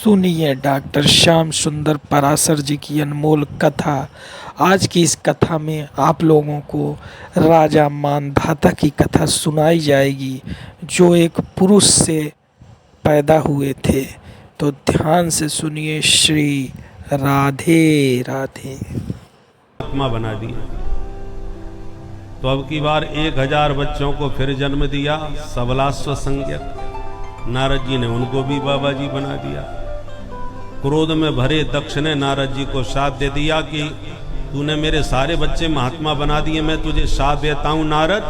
सुनिए डॉक्टर श्याम सुंदर पराशर जी की अनमोल कथा। आज की इस कथा में आप लोगों को राजा मांधाता की कथा सुनाई जाएगी, जो एक पुरुष से पैदा हुए थे। तो ध्यान से सुनिए। श्री राधे राधे। आत्मा बना दिया। तो अब की बार 1000 बच्चों को फिर जन्म दिया। सबलास्व संज्ञक नारद जी ने उनको भी बाबा जी बना दिया। क्रोध में भरे दक्ष ने नारद जी को शाप दे दिया कि तूने मेरे सारे बच्चे महात्मा बना दिए, मैं तुझे शाप देता हूं नारद,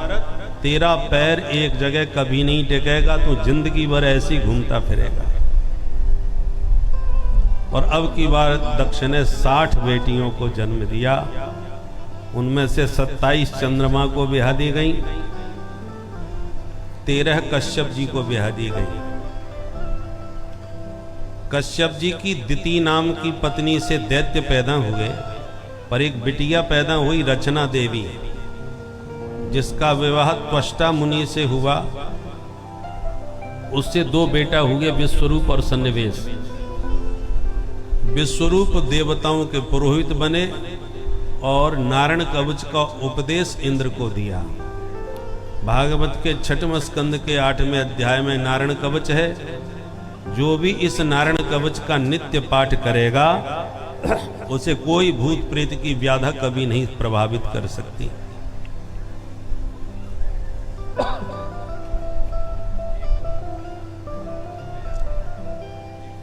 तेरा पैर एक जगह कभी नहीं टिकेगा, तू जिंदगी भर ऐसी घूमता फिरेगा। और अब की बार दक्ष ने 60 बेटियों को जन्म दिया। उनमें से 27 चंद्रमा को ब्याह दी गई, 13 कश्यप जी को ब्याह दी गई। कश्यप जी की दिति नाम की पत्नी से दैत्य पैदा हुए, पर एक बिटिया पैदा हुई रचना देवी, जिसका विवाह त्वष्टा मुनि से हुआ। उससे 2 बेटा हुए, विश्वरूप और सन्निवेश। विश्वरूप देवताओं के पुरोहित बने और नारायण कवच का उपदेश इंद्र को दिया। भागवत के 6वें स्कंद के 8वें अध्याय में नारायण कवच है। जो भी इस नारायण कवच का नित्य पाठ करेगा, उसे कोई भूत प्रेत की व्याधा कभी नहीं प्रभावित कर सकती।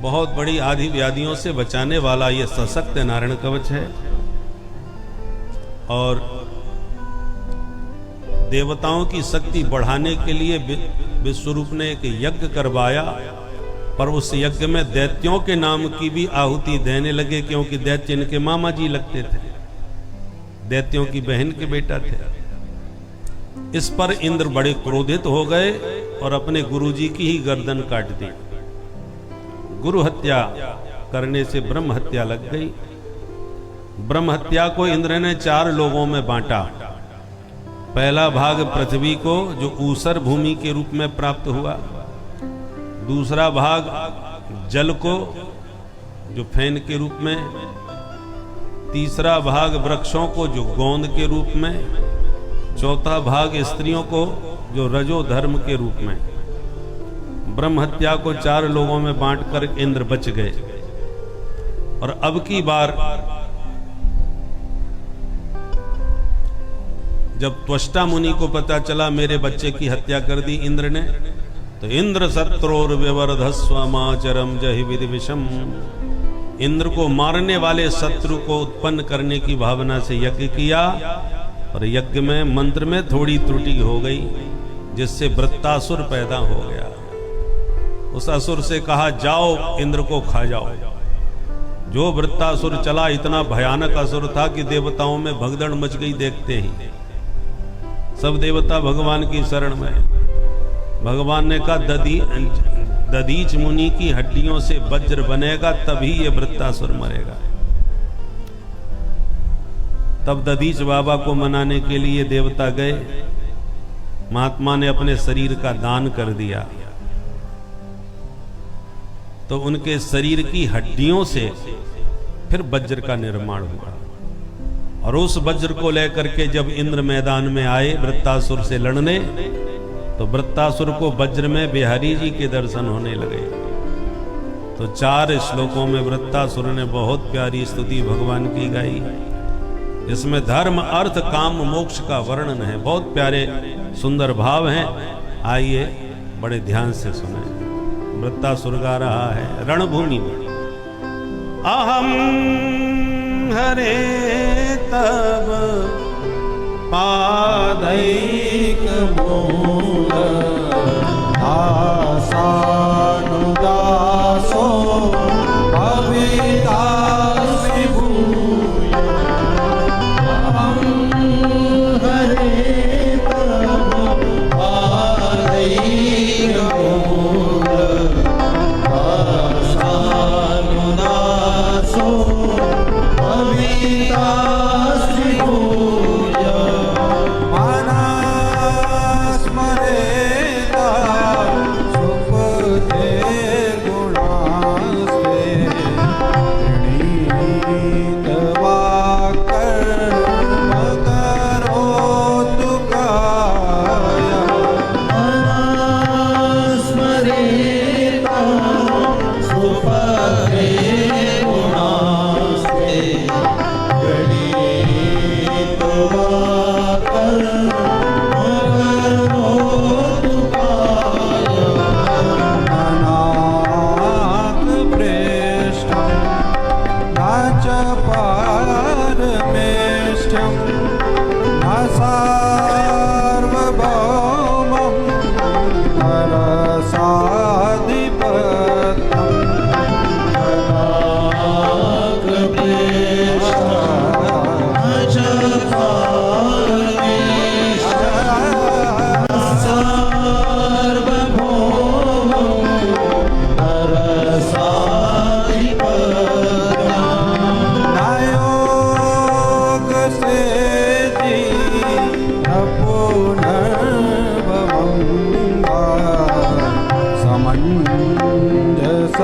बहुत बड़ी आदि व्याधियों से बचाने वाला यह सशक्त नारायण कवच है। और देवताओं की शक्ति बढ़ाने के लिए विश्वरूप ने एक यज्ञ करवाया, पर उस यज्ञ में दैत्यों के नाम की भी आहुति देने लगे, क्योंकि दैत्य इनके मामा जी लगते थे, दैत्यों की बहन के बेटा थे। इस पर इंद्र बड़े क्रोधित हो गए और अपने गुरुजी की ही गर्दन काट दी। गुरु हत्या करने से ब्रह्म हत्या लग गई। ब्रह्म हत्या को इंद्र ने 4 लोगों में बांटा। पहला भाग पृथ्वी को, जो ऊसर भूमि के रूप में प्राप्त हुआ। दूसरा भाग जल को, जो फैन के रूप में। तीसरा भाग वृक्षों को, जो गोंद के रूप में। चौथा भाग स्त्रियों को, जो रजो धर्म के रूप में। ब्रह्म हत्या को 4 लोगों में बांटकर इंद्र बच गए। और अब की बार जब त्वष्टा मुनि को पता चला मेरे बच्चे की हत्या कर दी इंद्र ने, तो इंद्र शत्रोर विवर्धस्वमाचरम जहि विधि विषम। इंद्र को मारने वाले शत्रु को उत्पन्न करने की भावना से यज्ञ किया, और यज्ञ में मंत्र में थोड़ी त्रुटि हो गई, जिससे वृत्तासुर पैदा हो गया। उस असुर से कहा, जाओ इंद्र को खा जाओ। जो वृत्तासुर चला, इतना भयानक असुर था कि देवताओं में भगदड़ मच गई। देखते ही सब देवता भगवान की शरण में। भगवान ने कहा, दधीच मुनि की हड्डियों से वज्र बनेगा, तभी ये वृत्तासुर मरेगा। तब दधीच बाबा को मनाने के लिए देवता गए। महात्मा ने अपने शरीर का दान कर दिया, तो उनके शरीर की हड्डियों से फिर वज्र का निर्माण हुआ। और उस वज्र को लेकर के जब इंद्र मैदान में आए वृत्तासुर से लड़ने, तो वृत्तासुर को वज्र में बिहारी जी के दर्शन होने लगे। तो 4 श्लोकों में वृत्तासुर ने बहुत प्यारी स्तुति भगवान की गाई। इसमें धर्म अर्थ काम मोक्ष का वर्णन है। बहुत प्यारे सुंदर भाव हैं। आइए बड़े ध्यान से सुने। वृत्तासुर गा रहा है रणभूमि में। अहम हरे तब पादैक मूल दासानुदासो भविदास विभूय। अहं हरे तब पादैक मूल दासानुदासो भविदास विभूय। मनस्मरेता सुखदे सार्वभौमं हरसाधिपत्यं समञ्जसत्वा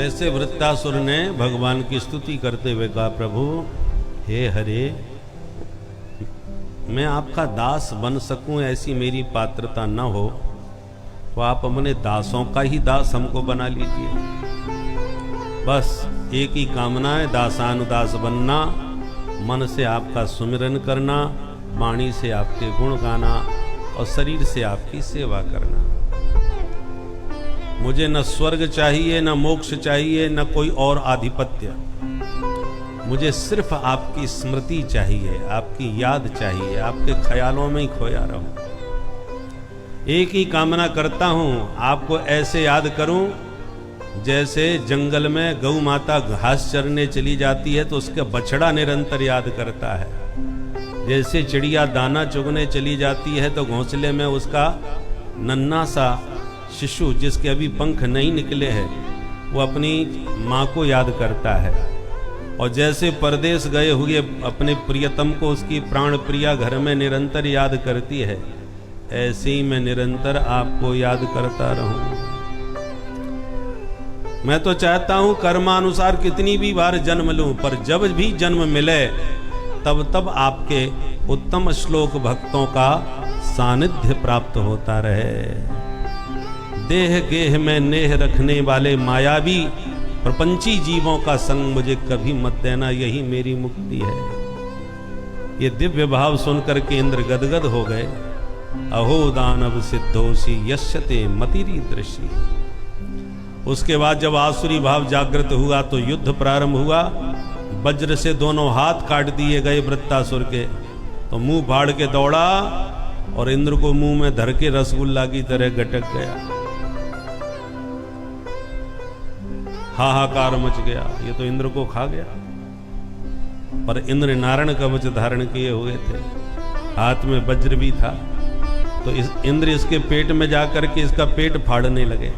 ऐसे वृत्तासुर ने भगवान की स्तुति करते हुए कहा, प्रभु हे हरे, मैं आपका दास बन सकूं ऐसी मेरी पात्रता न हो तो आप अपने दासों का ही दास हमको बना लीजिए। बस एक ही कामना है, दासानुदास बनना, मन से आपका सुमिरन करना, वाणी से आपके गुण गाना और शरीर से आपकी सेवा करना। मुझे न स्वर्ग चाहिए, न मोक्ष चाहिए, न कोई और आधिपत्य। मुझे सिर्फ आपकी स्मृति चाहिए, आपकी याद चाहिए, आपके ख्यालों में ही खोया रहूं। एक ही कामना करता हूं, आपको ऐसे याद करूं जैसे जंगल में गौ माता घास चरने चली जाती है तो उसका बछड़ा निरंतर याद करता है। जैसे चिड़िया दाना चुगने चली जाती है तो घोंसले में उसका नन्हा सा शिशु जिसके अभी पंख नहीं निकले हैं वो अपनी माँ को याद करता है। और जैसे परदेश गए हुए अपने प्रियतम को उसकी प्राण प्रिया घर में निरंतर याद करती है, ऐसे ही मैं निरंतर आपको याद करता रहूं। मैं तो चाहता हूं कर्मानुसार कितनी भी बार जन्म लूं, पर जब भी जन्म मिले तब तब आपके उत्तम श्लोक भक्तों का सानिध्य प्राप्त होता रहे। देह गेह में नेह रखने वाले मायावी प्रपंची जीवों का संग मुझे कभी मत देना, यही मेरी मुक्ति है। ये दिव्य भाव सुनकर के इंद्र गदगद हो गए। अहो दानव सिद्धोषी यश्यते मतिरीदृशी। उसके बाद जब आसुरी भाव जागृत हुआ तो युद्ध प्रारंभ हुआ। वज्र से दोनों हाथ काट दिए गए वृत्तासुर के, तो मुंह फाड़ के दौड़ा और इंद्र को मुंह में धर के रसगुल्ला की तरह गटक गया। हाहाकार मच गया, ये तो इंद्र को खा गया। पर इंद्र नारायण कवच धारण किए हुए थे, हाथ में वज्र भी था, तो इंद्र इसके पेट में जाकर के इसका पेट फाड़ने लगे।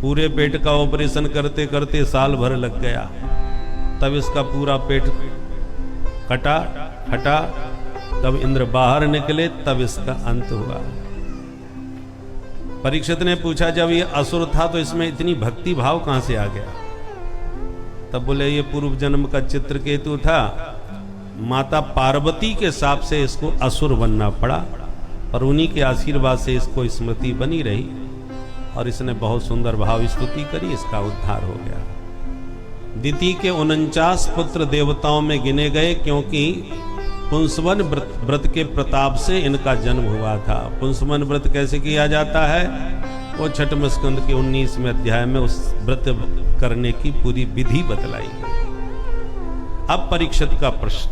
पूरे पेट का ऑपरेशन करते करते साल भर लग गया, तब इसका पूरा पेट कटा हटा, तब इंद्र बाहर निकले, तब इसका अंत हुआ। परीक्षित ने पूछा, जब ये असुर था तो इसमें इतनी भक्ति भाव कहां से आ गया? तब बोले, ये पूर्व जन्म का चित्रकेतु था, माता पार्वती के शाप से इसको असुर बनना पड़ा, और उन्हीं के आशीर्वाद से इसको स्मृति बनी रही और इसने बहुत सुंदर भाव स्तुति करी, इसका उद्धार हो गया। दिति के 49 पुत्र देवताओं में गिने गए, क्योंकि पुंसवन व्रत के प्रताप से इनका जन्म हुआ था। पुंसवन व्रत कैसे किया जाता है वो छठम स्कंद के 19वें अध्याय में उस व्रत करने की पूरी विधि बतलाई गई। अब परीक्षित का प्रश्न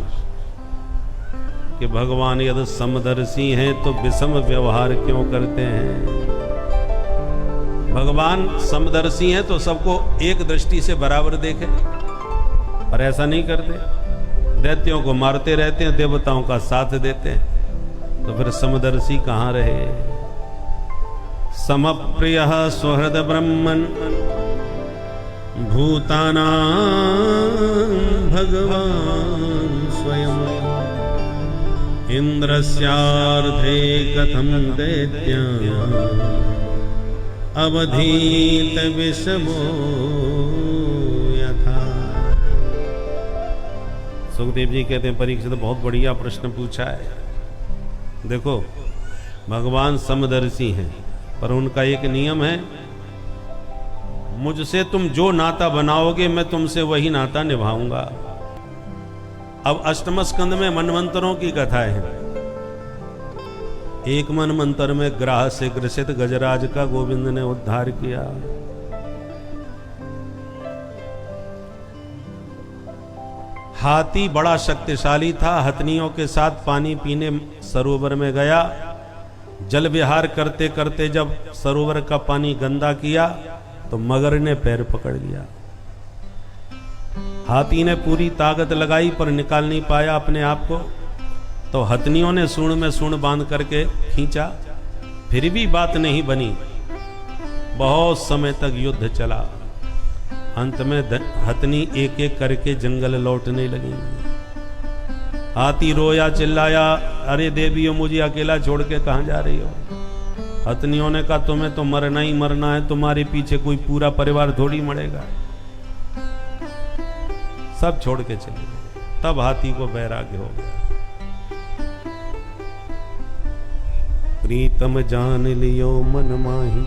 कि भगवान यदि समदर्शी हैं तो विषम व्यवहार क्यों करते हैं? भगवान समदर्शी हैं तो सबको एक दृष्टि से बराबर देखे, पर ऐसा नहीं करते। दैत्यों को मारते रहते हैं, देवताओं का साथ देते हैं, तो फिर समदर्शी कहां रहे? समप्रिय सुहृद ब्रह्मन् भूतानां भगवान स्वयं इंद्रस्यार्धे कथम दैत्या अवधीत विषमो यथा। सुखदेव जी कहते हैं परीक्षित बहुत बढ़िया प्रश्न पूछा है। देखो भगवान समदर्शी हैं, पर उनका एक नियम है, मुझसे तुम जो नाता बनाओगे मैं तुमसे वही नाता निभाऊंगा। अब अष्टम स्कंद में मनवंतरों की कथाएं हैं। एक मनवंतर में ग्राह से ग्रसित गजराज का गोविंद ने उद्धार किया। हाथी बड़ा शक्तिशाली था, हथनियों के साथ पानी पीने सरोवर में गया। जल विहार करते करते जब सरोवर का पानी गंदा किया तो मगर ने पैर पकड़ लिया। हाथी ने पूरी ताकत लगाई पर निकाल नहीं पाया अपने आप को, तो हथनियों ने सूंड में सूंड बांध करके खींचा, फिर भी बात नहीं बनी। बहुत समय तक युद्ध चला। अंत में हथनी एक एक करके जंगल लौटने लगी। हाथी रोया चिल्लाया, अरे देवियों मुझे अकेला छोड़ के कहां जा रही हो। हथनियों ने कहा तुम्हें तो मरना ही मरना है, तुम्हारे पीछे कोई पूरा परिवार थोड़ी मरेगा। सब छोड़ के चले गए। तब हाथी को वैराग्य हो गया। प्रीतम जान लियो मन माही,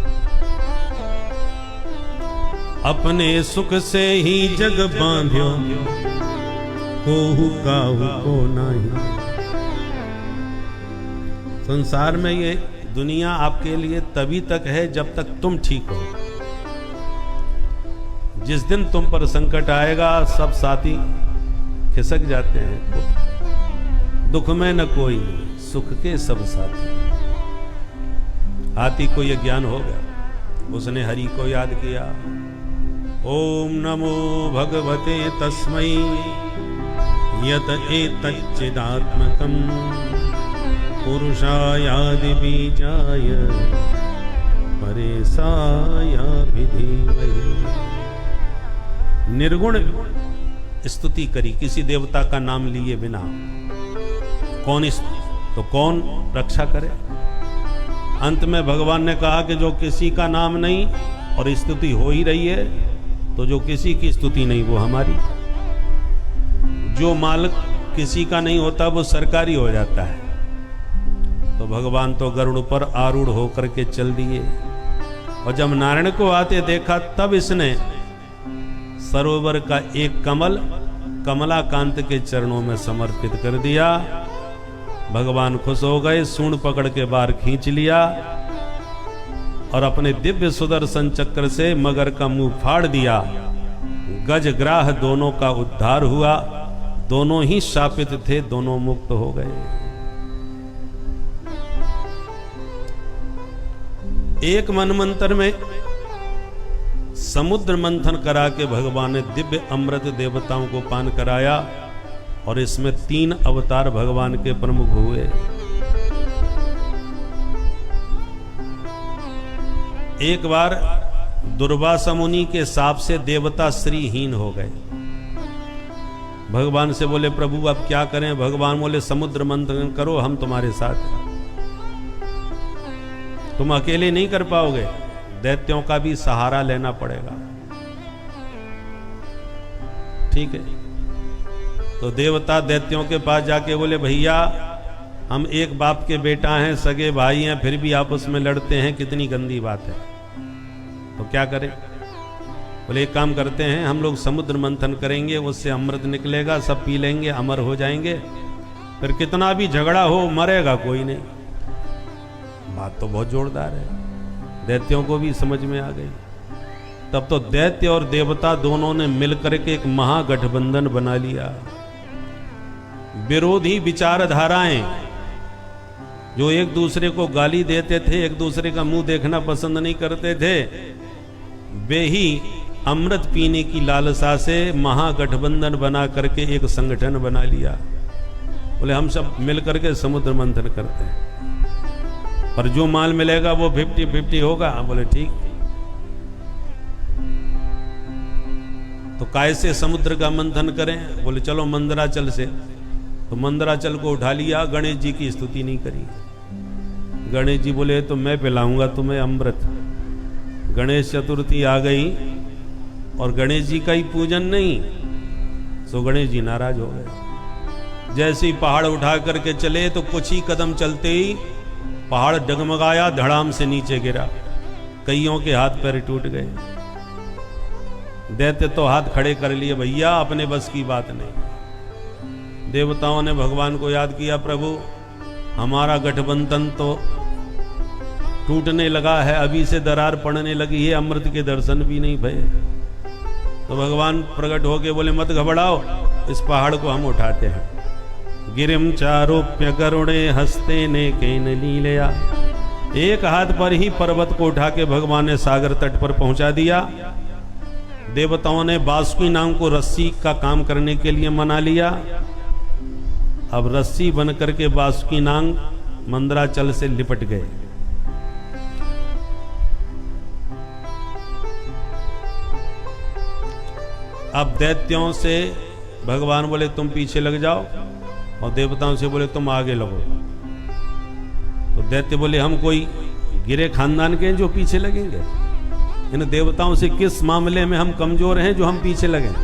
अपने सुख से ही जग बांध्यो, कोहू काहू को नाही। संसार में ये दुनिया आपके लिए तभी तक है जब तक तुम ठीक हो। जिस दिन तुम पर संकट आएगा सब साथी खिसक जाते हैं। दुख में न कोई, सुख के सब साथी। हाथी को यह ज्ञान हो गया, उसने हरि को याद किया। ओम नमो भगवते तस्मै यत एतच्चिदात्मकं पुरुषायादि बीजाय परेशायाभि धीमहि। निर्गुण स्तुति करी, किसी देवता का नाम लिए बिना। कौन रक्षा करे। अंत में भगवान ने कहा कि जो किसी का नाम नहीं और स्तुति हो ही रही है, तो जो किसी की स्तुति नहीं वो हमारी। जो मालिक किसी का नहीं होता वो सरकारी हो जाता है। तो भगवान तो गरुड़ पर आरूढ़ होकर के चल दिए, और जब नारायण को आते देखा तब इसने सरोवर का एक कमल कमलाकांत के चरणों में समर्पित कर दिया। भगवान खुश हो गए, सूंड पकड़ के बाहर खींच लिया और अपने दिव्य सुदर्शन चक्र से मगर का मुंह फाड़ दिया। गज ग्राह दोनों का उद्धार हुआ। दोनों ही शापित थे, दोनों मुक्त हो गए। एक मनमंत्र में समुद्र मंथन करा के भगवान ने दिव्य अमृत देवताओं को पान कराया, और इसमें 3 अवतार भगवान के प्रमुख हुए। एक बार दुर्वासा मुनि के शाप से देवता श्रीहीन हो गए। भगवान से बोले प्रभु अब क्या करें। भगवान बोले समुद्र मंथन करो, हम तुम्हारे साथ। तुम अकेले नहीं कर पाओगे, दैत्यों का भी सहारा लेना पड़ेगा। ठीक है। तो देवता दैत्यों के पास जाके बोले भैया हम एक बाप के बेटा हैं, सगे भाई हैं, फिर भी आपस में लड़ते हैं, कितनी गंदी बात है। तो क्या करें। बोले एक काम करते हैं, हम लोग समुद्र मंथन करेंगे, उससे अमृत निकलेगा, सब पी लेंगे, अमर हो जाएंगे, फिर कितना भी झगड़ा हो मरेगा कोई नहीं। बात तो बहुत जोरदार है, दैत्यों को भी समझ में आ गई। तब तो दैत्य और देवता दोनों ने मिलकर के एक महागठबंधन बना लिया। विरोधी विचारधाराएं जो एक दूसरे को गाली देते थे, एक दूसरे का मुंह देखना पसंद नहीं करते थे, वे ही अमृत पीने की लालसा से महागठबंधन बना करके एक संगठन बना लिया। बोले हम सब मिल करके समुद्र मंथन करते हैं, पर जो माल मिलेगा वो 50-50 होगा। बोले ठीक। तो कैसे समुद्र का मंथन करें। बोले चलो मंदराचल से। तो मंदराचल को उठा लिया, गणेश जी की स्तुति नहीं करी। गणेश जी बोले तो मैं पिलाऊंगा तुम्हें अमृत। गणेश चतुर्थी आ गई और गणेश जी का ही पूजन नहीं, तो गणेश जी नाराज हो गए। जैसे ही पहाड़ उठा करके चले तो कुछ ही कदम चलते ही पहाड़ डगमगाया, धड़ाम से नीचे गिरा, कईयों के हाथ पैर टूट गए। दैत्य तो हाथ खड़े कर लिए, भैया अपने बस की बात नहीं। देवताओं ने भगवान को याद किया, प्रभु हमारा गठबंधन तो टूटने लगा है, अभी से दरार पड़ने लगी है, अमृत के दर्शन भी नहीं भये। तो भगवान प्रकट होके बोले मत घबराओ, इस पहाड़ को हम उठाते हैं। गिरिम चारोप्य गरुड़े हस्ते ने केन लीलया। एक हाथ पर ही पर्वत को उठा के भगवान ने सागर तट पर पहुंचा दिया। देवताओं ने बासुकी नाग को रस्सी का काम करने के लिए मना लिया। अब रस्सी बन करके बासुकी नाग मंदराचल से लिपट गए। अब दैत्यों से भगवान बोले तुम पीछे लग जाओ, और देवताओं से बोले तुम आगे लगो। तो दैत्य बोले हम कोई गिरे खानदान के हैं जो पीछे लगेंगे? इन देवताओं से किस मामले में हम कमजोर हैं जो हम पीछे लगें?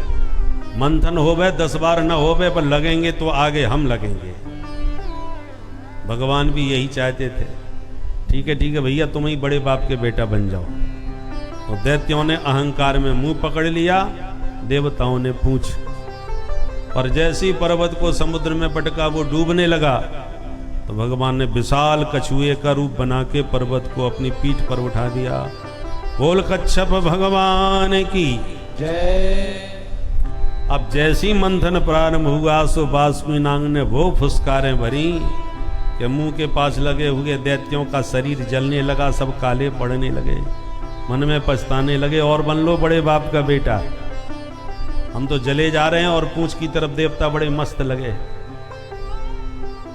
मंथन होवे 10 बार न होवे, पर लगेंगे तो आगे हम लगेंगे। भगवान भी यही चाहते थे। ठीक है भैया, तुम ही बड़े बाप के बेटा बन जाओ। और दैत्यों ने अहंकार में मुंह पकड़ लिया, देवताओं ने पूंछ। पर जैसी पर्वत को समुद्र में पटका वो डूबने लगा, तो भगवान ने विशाल कछुए का रूप बना के पर्वत को अपनी पीठ पर उठा दिया। बोल कच्छप भगवान की जय। अब जैसी मंथन प्रारंभ हुआ, सो बासुकी नाग ने वो फुसकारें भरी कि मुंह के पास लगे हुए दैत्यों का शरीर जलने लगा, सब काले पड़ने लगे, मन में पछताने लगे, और बन लो बड़े बाप का बेटा, हम तो जले जा रहे हैं। और पूंछ की तरफ देवता बड़े मस्त लगे।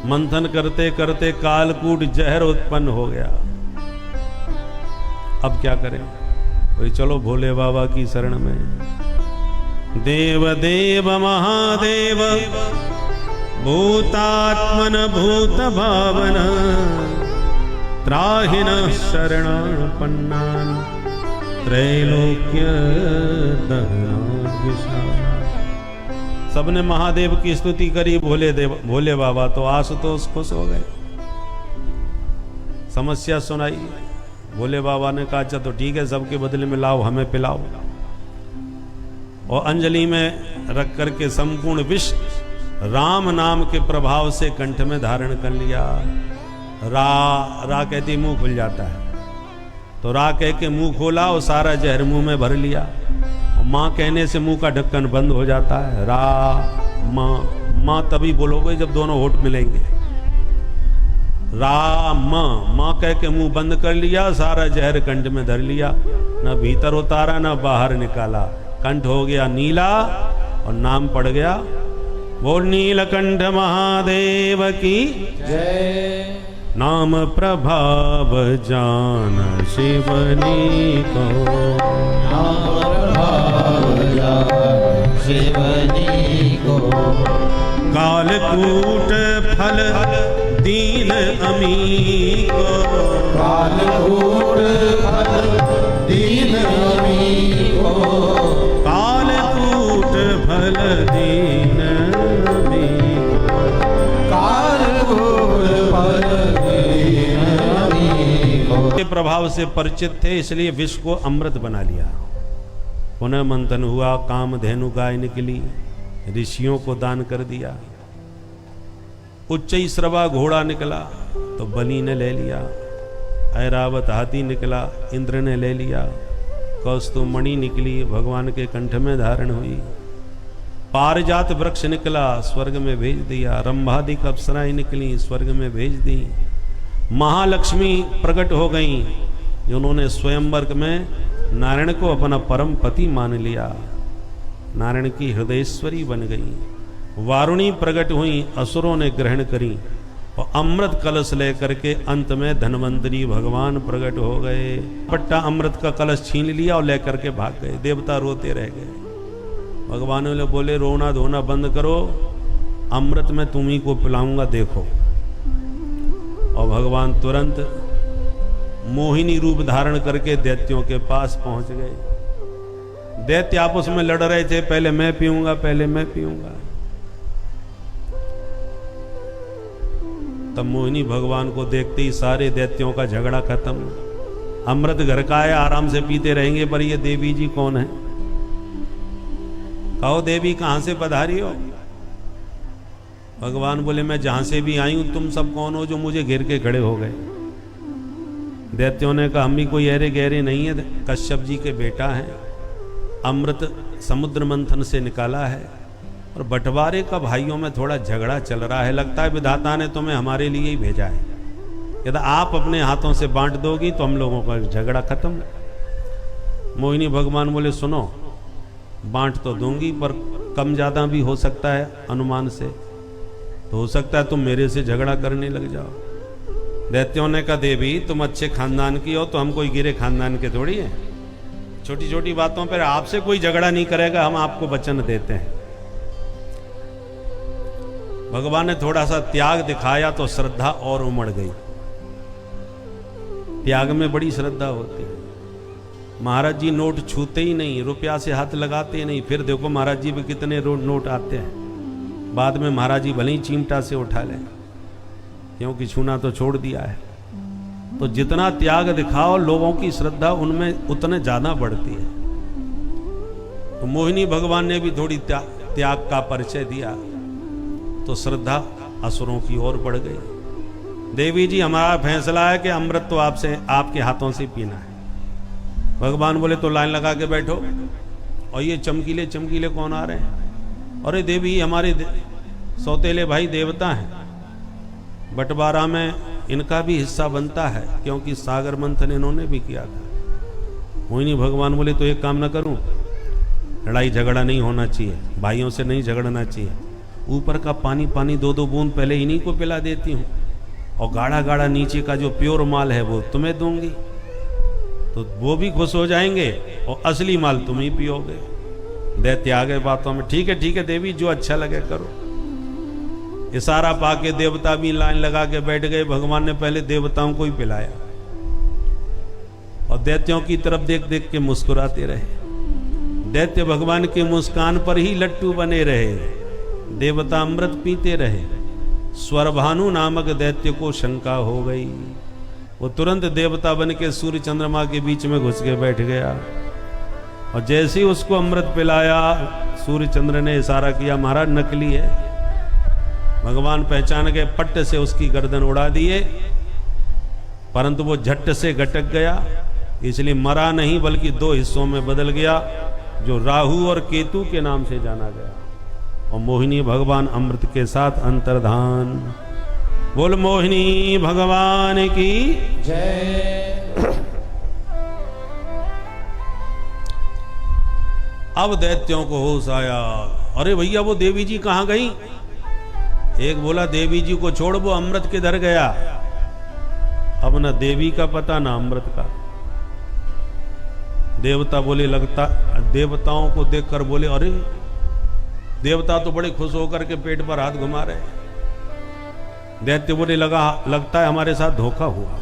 मंथन करते करते कालकूट जहर उत्पन्न हो गया। अब क्या करें? वही चलो भोले बाबा की शरण में। देव देव महादेव भूतात्मन भूत भावन त्राहिन शरणापन्नान त्रैलोक्य दहना विशाला। सबने महादेव की स्तुति करी, भोले बाबा तो आशुतोष खुश हो गए। समस्या सुनाई, भोले बाबा ने कहा अच्छा तो ठीक है, सबके बदले में लाओ, हमें पिलाओ। और अंजलि में रख करके संपूर्ण विष राम नाम के प्रभाव से कंठ में धारण कर लिया। रा कहती मुंह खुल जाता है, तो रा कह के मुंह खोला और सारा जहर मुंह में भर लिया। और माँ कहने से मुंह का ढक्कन बंद हो जाता है। रा माँ तभी बोलोगे जब दोनों होठ मिलेंगे। राम माँ कह के मुंह बंद कर लिया, सारा जहर कंठ में धर लिया, न भीतर उतारा न बाहर निकाला। कंठ हो गया नीला और नाम पड़ गया बोल नीलकंठ महादेव की जय। नाम प्रभाव जान शिवनी को। नाम प्रभाव जान शिवनी को। कालकूट फल दीन अमी को। कालकूट फल दीन अमी को। कालकूट फल दीन अमी को। कालकूट फल दीन अमी को। के प्रभाव से परिचित थे, इसलिए विष को अमृत बना लिया। पुनः मंथन हुआ, कामधेनु गाय निकली, ऋषियों को दान कर दिया। उच्चैश्रवा घोड़ा निकला तो बलि ने ले लिया। ऐरावत हाथी निकला, इंद्र ने ले लिया। कौस्तुमणि निकली, भगवान के कंठ में धारण हुई। पारिजात वृक्ष निकला, स्वर्ग में भेज दिया। रंभादिक अप्सराएं निकली, स्वर्ग में भेज दी। महालक्ष्मी प्रकट हो गईं, जिन्होंने स्वयंवर में नारायण को अपना परम पति मान लिया। नारायण की हृदयेश्वरी बन गई। वारुणी प्रकट हुई, असुरों ने ग्रहण करी। और अमृत कलश लेकर के अंत में धन्वंतरी भगवान प्रकट हो गए। पट्टा अमृत का कलश छीन लिया और लेकर के भाग गए। देवता रोते रह गए। भगवान ने बोले रोना धोना बंद करो, अमृत मैं तुम्ही को पिलाऊंगा, देखो। और भगवान तुरंत मोहिनी रूप धारण करके दैत्यों के पास पहुंच गए। दैत्य आपस में लड़ रहे थे, पहले मैं पीऊंगा, पहले मैं पीऊंगा। तब मोहिनी भगवान को देखते ही सारे दैत्यों का झगड़ा खत्म। अमृत घर का है, आराम से पीते रहेंगे, पर ये देवी जी कौन है? कहो देवी कहां से पधारी हो? भगवान बोले मैं जहां से भी आई हूं, तुम सब कौन हो जो मुझे घेर के खड़े हो गए? दैत्यों ने कहा हम भी कोई अरे गहरे नहीं है, कश्यप जी के बेटा हैं, अमृत समुद्र मंथन से निकाला है और बंटवारे का भाइयों में थोड़ा झगड़ा चल रहा है, लगता है विधाता ने तुम्हें हमारे लिए ही भेजा है। यदि आप अपने हाथों से बांट दोगी तो हम लोगों का झगड़ा खत्म। मोहिनी भगवान बोले सुनो, बांट तो दूंगी पर कम ज्यादा भी हो सकता है, अनुमान से तो हो सकता है तुम मेरे से झगड़ा करने लग जाओ। दैत्यों ने कहा देवी तुम अच्छे खानदान की हो, तो हम कोई गिरे खानदान के थोड़ी हैं, छोटी छोटी बातों पर आपसे कोई झगड़ा नहीं करेगा, हम आपको वचन देते हैं। भगवान ने थोड़ा सा त्याग दिखाया तो श्रद्धा और उमड़ गई। त्याग में बड़ी श्रद्धा होती है। महाराज जी नोट छूते ही नहीं, रुपया से हाथ लगाते नहीं, फिर देखो महाराज जी पे कितने नोट आते हैं। बाद में महाराज जी भले ही चिमटा से उठा लें, क्योंकि छूना तो छोड़ दिया है। तो जितना त्याग दिखाओ लोगों की श्रद्धा उनमें उतने ज्यादा बढ़ती है। तो मोहिनी भगवान ने भी थोड़ी त्याग का परिचय दिया तो श्रद्धा असुरों की ओर बढ़ गई। देवी जी हमारा फैसला है कि अमृत तो आपसे आपके हाथों से पीना है। भगवान बोले तो लाइन लगा के बैठो। और ये चमकीले चमकीले कौन आ रहे हैं? अरे देवी हमारे सौतेले भाई देवता हैं, बंटवारा में इनका भी हिस्सा बनता है, क्योंकि सागर मंथन इन्होंने भी किया था। मोहिनी भगवान बोले तो एक काम ना करूं, लड़ाई झगड़ा नहीं होना चाहिए, भाइयों से नहीं झगड़ना चाहिए। ऊपर का पानी पानी दो दो बूंद पहले इन्हीं को पिला देती हूँ, और गाढ़ा गाढ़ा नीचे का जो प्योर माल है वो तुम्हें दूंगी, तो वो भी खुश हो जाएंगे और असली माल तुम ही पियोगे। दैत्य आ गए बातों में, ठीक है देवी जो अच्छा लगे करो। इशारा पाके देवता भी लाइन लगा के बैठ गए। भगवान ने पहले देवताओं को ही पिलाया और दैत्यों की तरफ देख देख के मुस्कुराते रहे। दैत्य भगवान के मुस्कान पर ही लट्टू बने रहे, देवता अमृत पीते रहे। स्वरभानु नामक दैत्य को शंका हो गई, वो तुरंत देवता बन के सूर्य चंद्रमा के बीच में घुस के बैठ गया। और जैसे ही उसको अमृत पिलाया, सूर्य चंद्र ने इशारा किया महाराज नकली है। भगवान पहचान के पट्ट से उसकी गर्दन उड़ा दिए, परंतु वो झट से गटक गया, इसलिए मरा नहीं बल्कि दो हिस्सों में बदल गया, जो राहु और केतु के नाम से जाना गया। और मोहिनी भगवान अमृत के साथ अंतर्धान। बोल मोहिनी भगवान की जय। अब दैत्यों को होश आया, अरे भैया वो देवी जी कहां गई? एक बोला देवी जी को छोड़, वो अमृत किधर गया? अब न देवी का पता न अमृत का। देवता बोले लगता, देवताओं को देखकर बोले अरे देवता तो बड़े खुश होकर के पेट पर हाथ घुमा रहे। दैत्य बोले लगता है हमारे साथ धोखा हुआ,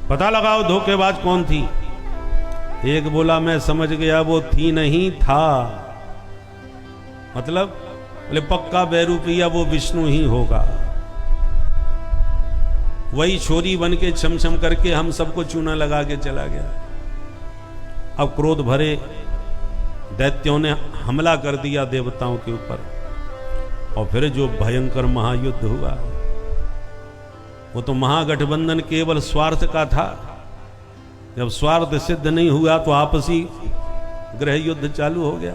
पता लगाओ धोखेबाज कौन थी। एक बोला मैं समझ गया, वो थी नहीं था। मतलब बोले पक्का बैरूपिया वो विष्णु ही होगा, वही छोरी बन के छम करके हम सबको चूना लगा के चला गया। अब क्रोध भरे दैत्यों ने हमला कर दिया देवताओं के ऊपर, और फिर जो भयंकर महायुद्ध हुआ, वो तो महागठबंधन केवल स्वार्थ का था। जब स्वार्थ सिद्ध नहीं हुआ तो आपसी गृह युद्ध चालू हो गया।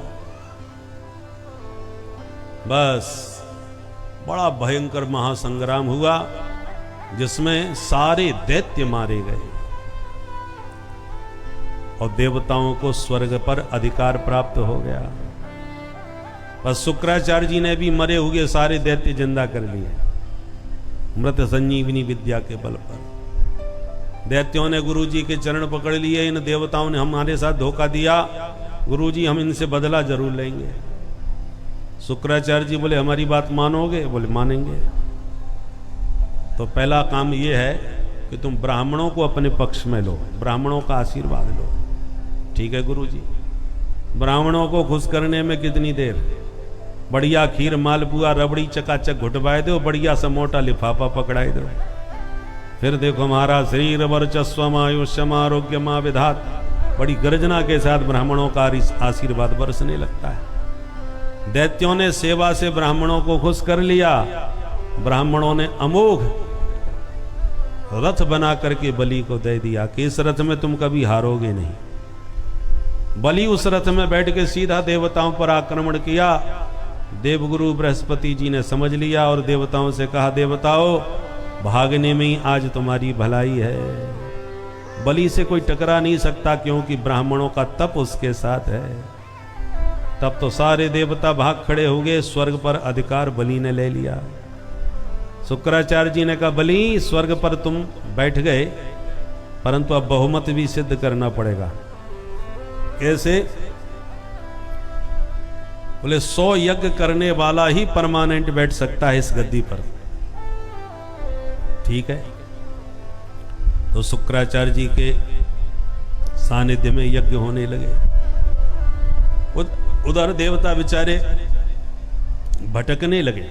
बस बड़ा भयंकर महासंग्राम हुआ, जिसमें सारे दैत्य मारे गए और देवताओं को स्वर्ग पर अधिकार प्राप्त हो गया। बस शुक्राचार्य जी ने भी मरे हुए सारे दैत्य जिंदा कर लिए, मृत संजीवनी विद्या के बल पर। दैत्यों ने गुरु जी के चरण पकड़ लिए, इन देवताओं ने हमारे साथ धोखा दिया, गुरु जी हम इनसे बदला जरूर लेंगे। शुक्राचार्य जी बोले हमारी बात मानोगे? बोले मानेंगे। तो पहला काम ये है कि तुम ब्राह्मणों को अपने पक्ष में लो, ब्राह्मणों का आशीर्वाद लो। ठीक है गुरु जी। ब्राह्मणों को खुश करने में कितनी देर, बढ़िया खीर मालपुआ रबड़ी चकाचक घुटवाए दो, बढ़िया सा मोटा लिफाफा पकड़ाए दो। फिर देखो महाराज शरीर वर्चस्वम आयुष्यम आरोग्यम विधात, बड़ी गर्जना के साथ ब्राह्मणों का आशीर्वाद बरसने लगता है। दैत्यों ने सेवा से ब्राह्मणों को खुश कर लिया। ब्राह्मणों ने अमोघ रथ बना करके बलि को दे दिया कि इस रथ में तुम कभी हारोगे नहीं। बलि उस रथ में बैठ के सीधा देवताओं पर आक्रमण किया। देवगुरु बृहस्पति जी ने समझ लिया और देवताओं से कहा, देवताओं भागने में ही आज तुम्हारी भलाई है। बलि से कोई टकरा नहीं सकता क्योंकि ब्राह्मणों का तप उसके साथ है। तब तो सारे देवता भाग खड़े हो गए, स्वर्ग पर अधिकार बलि ने ले लिया। शुक्राचार्य जी ने कहा, बलि स्वर्ग पर तुम बैठ गए, परंतु अब बहुमत भी सिद्ध करना पड़ेगा। कैसे? बोले 100 यज्ञ करने वाला ही परमानेंट बैठ सकता है इस गद्दी पर। ठीक है। तो शुक्राचार्य जी के सानिध्य में यज्ञ होने लगे। उधर देवता बेचारे भटकने लगे।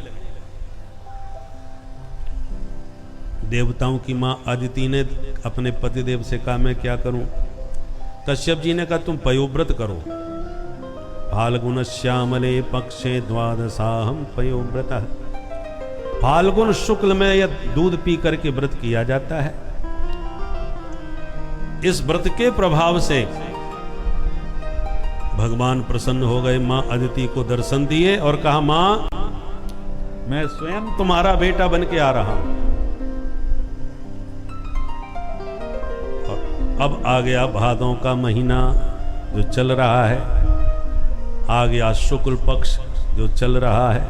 देवताओं की मां अदिति ने अपने पतिदेव से कहा, मैं क्या करूं? कश्यप जी ने कहा, तुम पयोव्रत करो। फाल्गुन श्यामले पक्षे द्वादशाहम पयोव्रत। फाल्गुन शुक्ल में यह दूध पी करके व्रत किया जाता है। इस व्रत के प्रभाव से भगवान प्रसन्न हो गए। मां अदिति को दर्शन दिए और कहा, मां मैं स्वयं तुम्हारा बेटा बन के आ रहा हूं। अब आ गया भादों का महीना जो चल रहा है, आ गया शुक्ल पक्ष जो चल रहा है,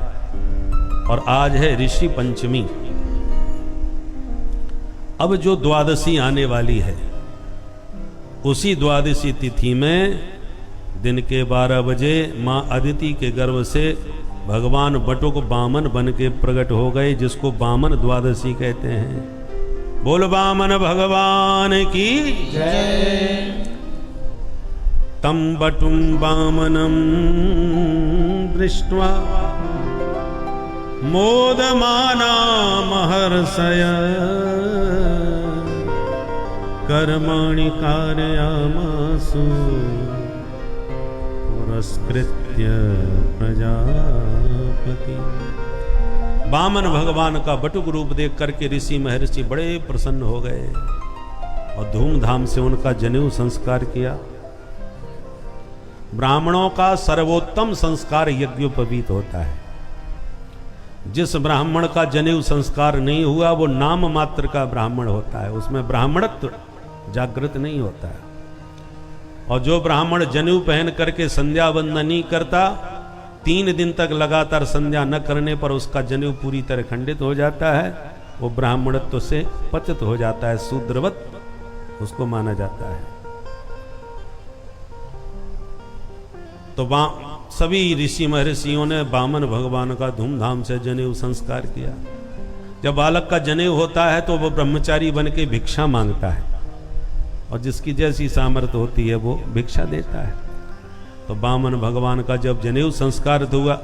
और आज है ऋषि पंचमी। अब जो द्वादशी आने वाली है, उसी द्वादशी तिथि में दिन के 12 बजे मां अदिति के गर्भ से भगवान बटुक बामन बन के प्रकट हो गए, जिसको बामन द्वादशी कहते हैं। बोल बामन भगवान की जय। तम बटुं बामनं दृष्ट्वा मोदमाना महर्षय कर्माणि कारयामासु पुरस्कृत्य प्रजापति। बामन भगवान का बटुक रूप देख करके ऋषि महर्षि बड़े प्रसन्न हो गए और धूमधाम से उनका जनेऊ संस्कार किया। ब्राह्मणों का सर्वोत्तम संस्कार यज्ञोपवीत होता है। जिस ब्राह्मण का जनेऊ संस्कार नहीं हुआ वो नाम मात्र का ब्राह्मण होता है, उसमें ब्राह्मणत्व जागृत नहीं होता है। और जो ब्राह्मण जनेऊ पहन करके संध्या वंदन नहीं करता, 3 दिन तक लगातार संध्या न करने पर उसका जनेऊ पूरी तरह खंडित हो जाता है, वो ब्राह्मणत्व से पतित हो जाता है, शूद्रवत उसको माना जाता है। तो सभी ऋषि महर्षियों ने बामन भगवान का धूमधाम से जनेऊ संस्कार किया। जब बालक का जनेऊ होता है तो वो ब्रह्मचारी बन के भिक्षा मांगता है, और जिसकी जैसी सामर्थ्य होती है वो भिक्षा देता है। तो बामन भगवान का जब जनेऊ संस्कार हुआ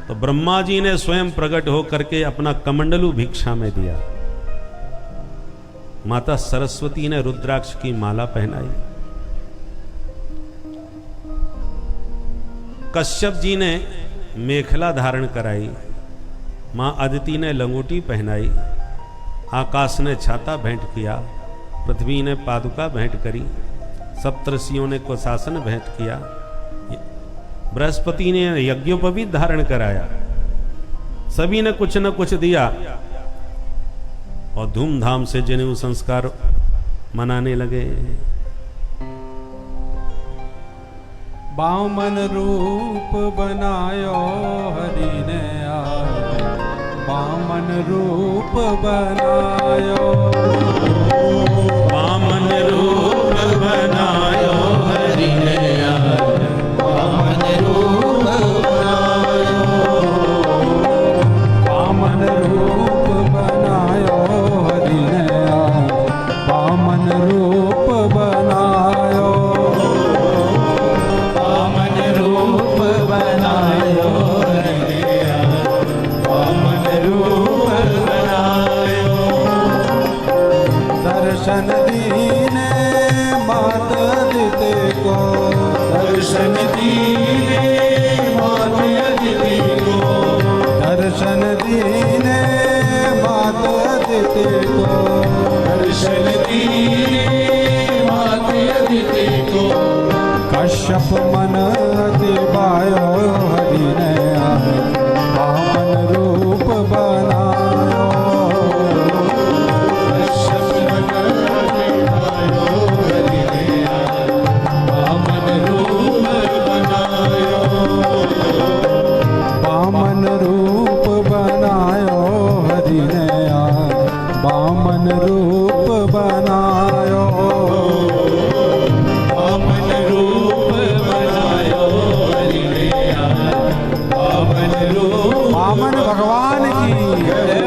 तो ब्रह्मा जी ने स्वयं प्रकट हो करके अपना कमंडलू भिक्षा में दिया। माता सरस्वती ने रुद्राक्ष की माला पहनाई। कश्यप जी ने मेखला धारण कराई। मां अदिति ने लंगोटी पहनाई। आकाश ने छाता भेंट किया। पृथ्वी ने पादुका भेंट करी। सप्तऋषियों ने कुशासन भेंट किया। बृहस्पति ने यज्ञोपवीत धारण कराया। सभी ने कुछ न कुछ दिया और धूमधाम से जनेऊ संस्कार मनाने लगे। बामन रूप बनायो हरि ने आयो, बामन रूप बनायो, बामन रूप बनायो हरि ने आयो, बामन रूप बनायो, दर्शन दीने मात अदिति को, दर्शन दीने मात अदिति को, कश्यप मन अति बायो हरि ने वामन रूप बनायो, कश्यप मन अति बायो हरि ने वामन रूप बनायो, वामन रूप बनायो हरि ने वामन रूप बनायो, वामन रूप बनायो हरि ने वामन रूप। वामन भगवान की जय।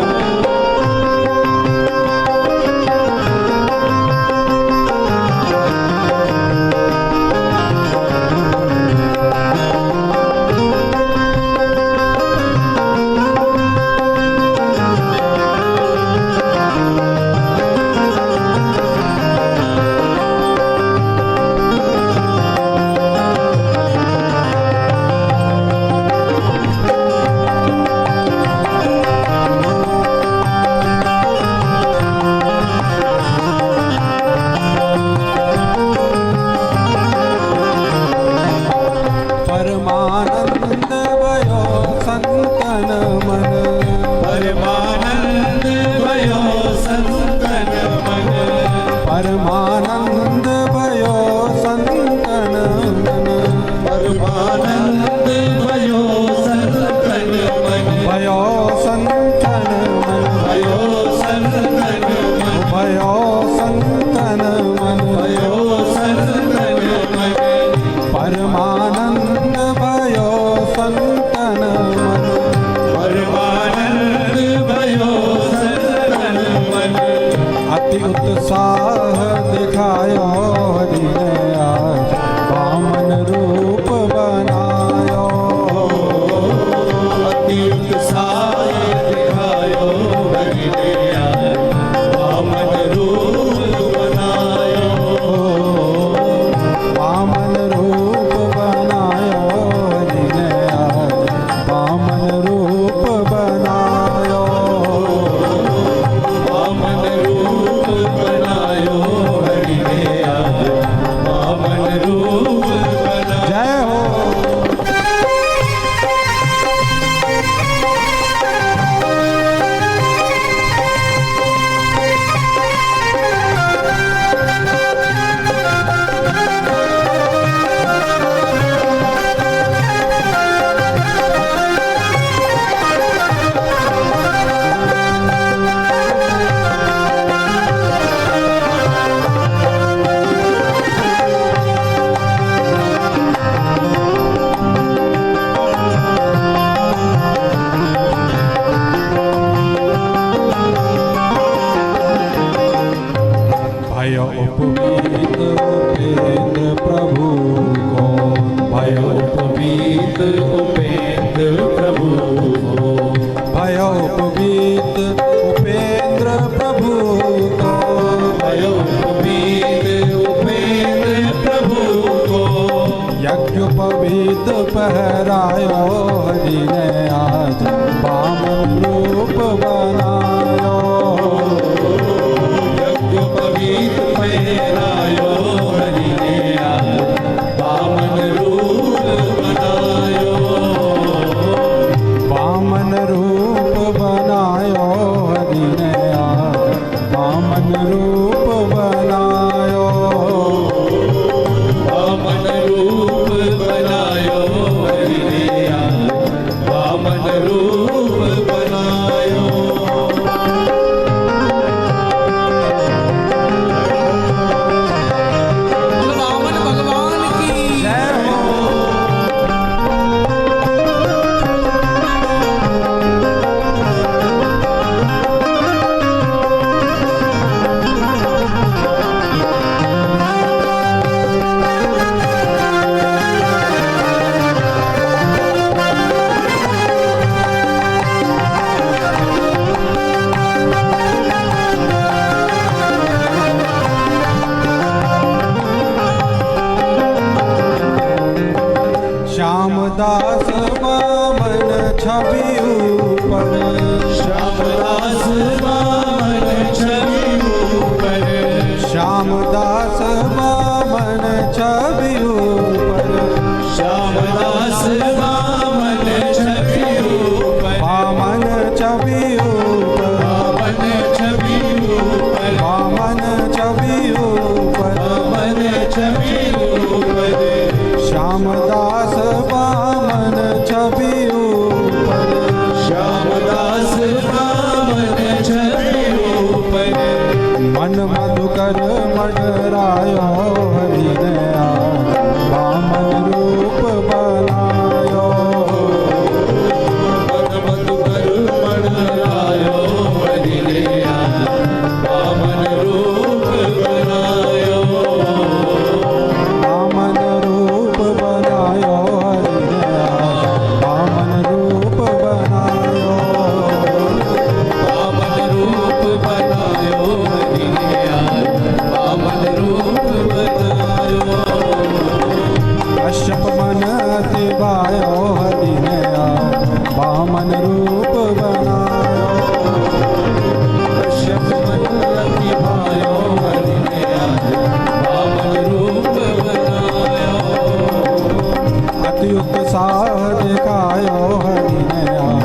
परमानंद भयो संतन मन, परमानंद भयो संतन मन, परमानंद भयो संतन मन, परमानंद भयो संतन मन, भयो संतन मन, भयो संतन मन, भयो संतन मन, भयो संतन मन, परमानंद भयो संतन मन, परमानंद भयो संतन मन, अति उत्साह दिखायो हरि ने आज वामन रूप बनायो, अति उत्साह दिखायो हरि ने वामन रूप बनायो, वामन रूप बनायो हरि ने आज वामन रूप बनायो, वामन रूप बनायो हरि ने वामन रूप बनायो। जय हो। भयो उपवीत उपेंद्र प्रभु को, भयो उपवीत उपेंद्र प्रभु को, भयो उपवीत उपेंद्र प्रभु को, भयो उपवीत उपेंद्र प्रभु को, यज्ञोपवीत पहरायो हरि ने आज वामन रूप बनायो, यज्ञोपवीत पहरायो हरि ने वामन रूप बनायो, वामन रूप बनायो हरि ने वामन रूप बनायो, वामन रूप बनायो हरि ने रूप बनायो। कश्यप मन अति भायो हरि ने आज वामन रूप बनायो। अति उत्साह दिखायो हरि ने आज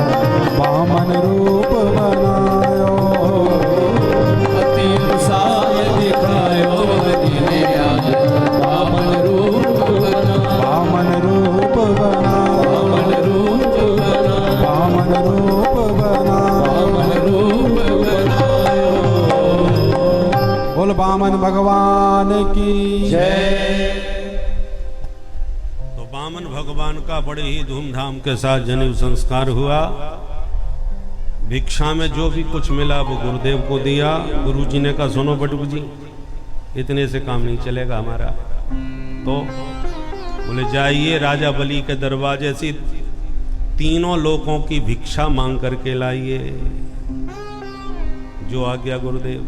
वामन रूप बनायो। अति उत्साह दिखायो हरि ने आज वामन रूप बनायो। वामन रूप बनायो। वामन रूप बनायो। वामन रूप बनायो। वामन रूप बनायो। बोल वामन भगवान की जय। तो वामन भगवान का बड़े ही धूमधाम के साथ जनेऊ संस्कार हुआ। भिक्षा में जो भी कुछ मिला वो गुरुदेव को दिया। गुरुजी ने कहा सुनो बटुक जी, इतने से काम नहीं चलेगा हमारा। तो बोले जाइए राजा बलि के दरवाजे से तीनों लोगों की भिक्षा मांग करके लाइए। जो आ गया गुरुदेव।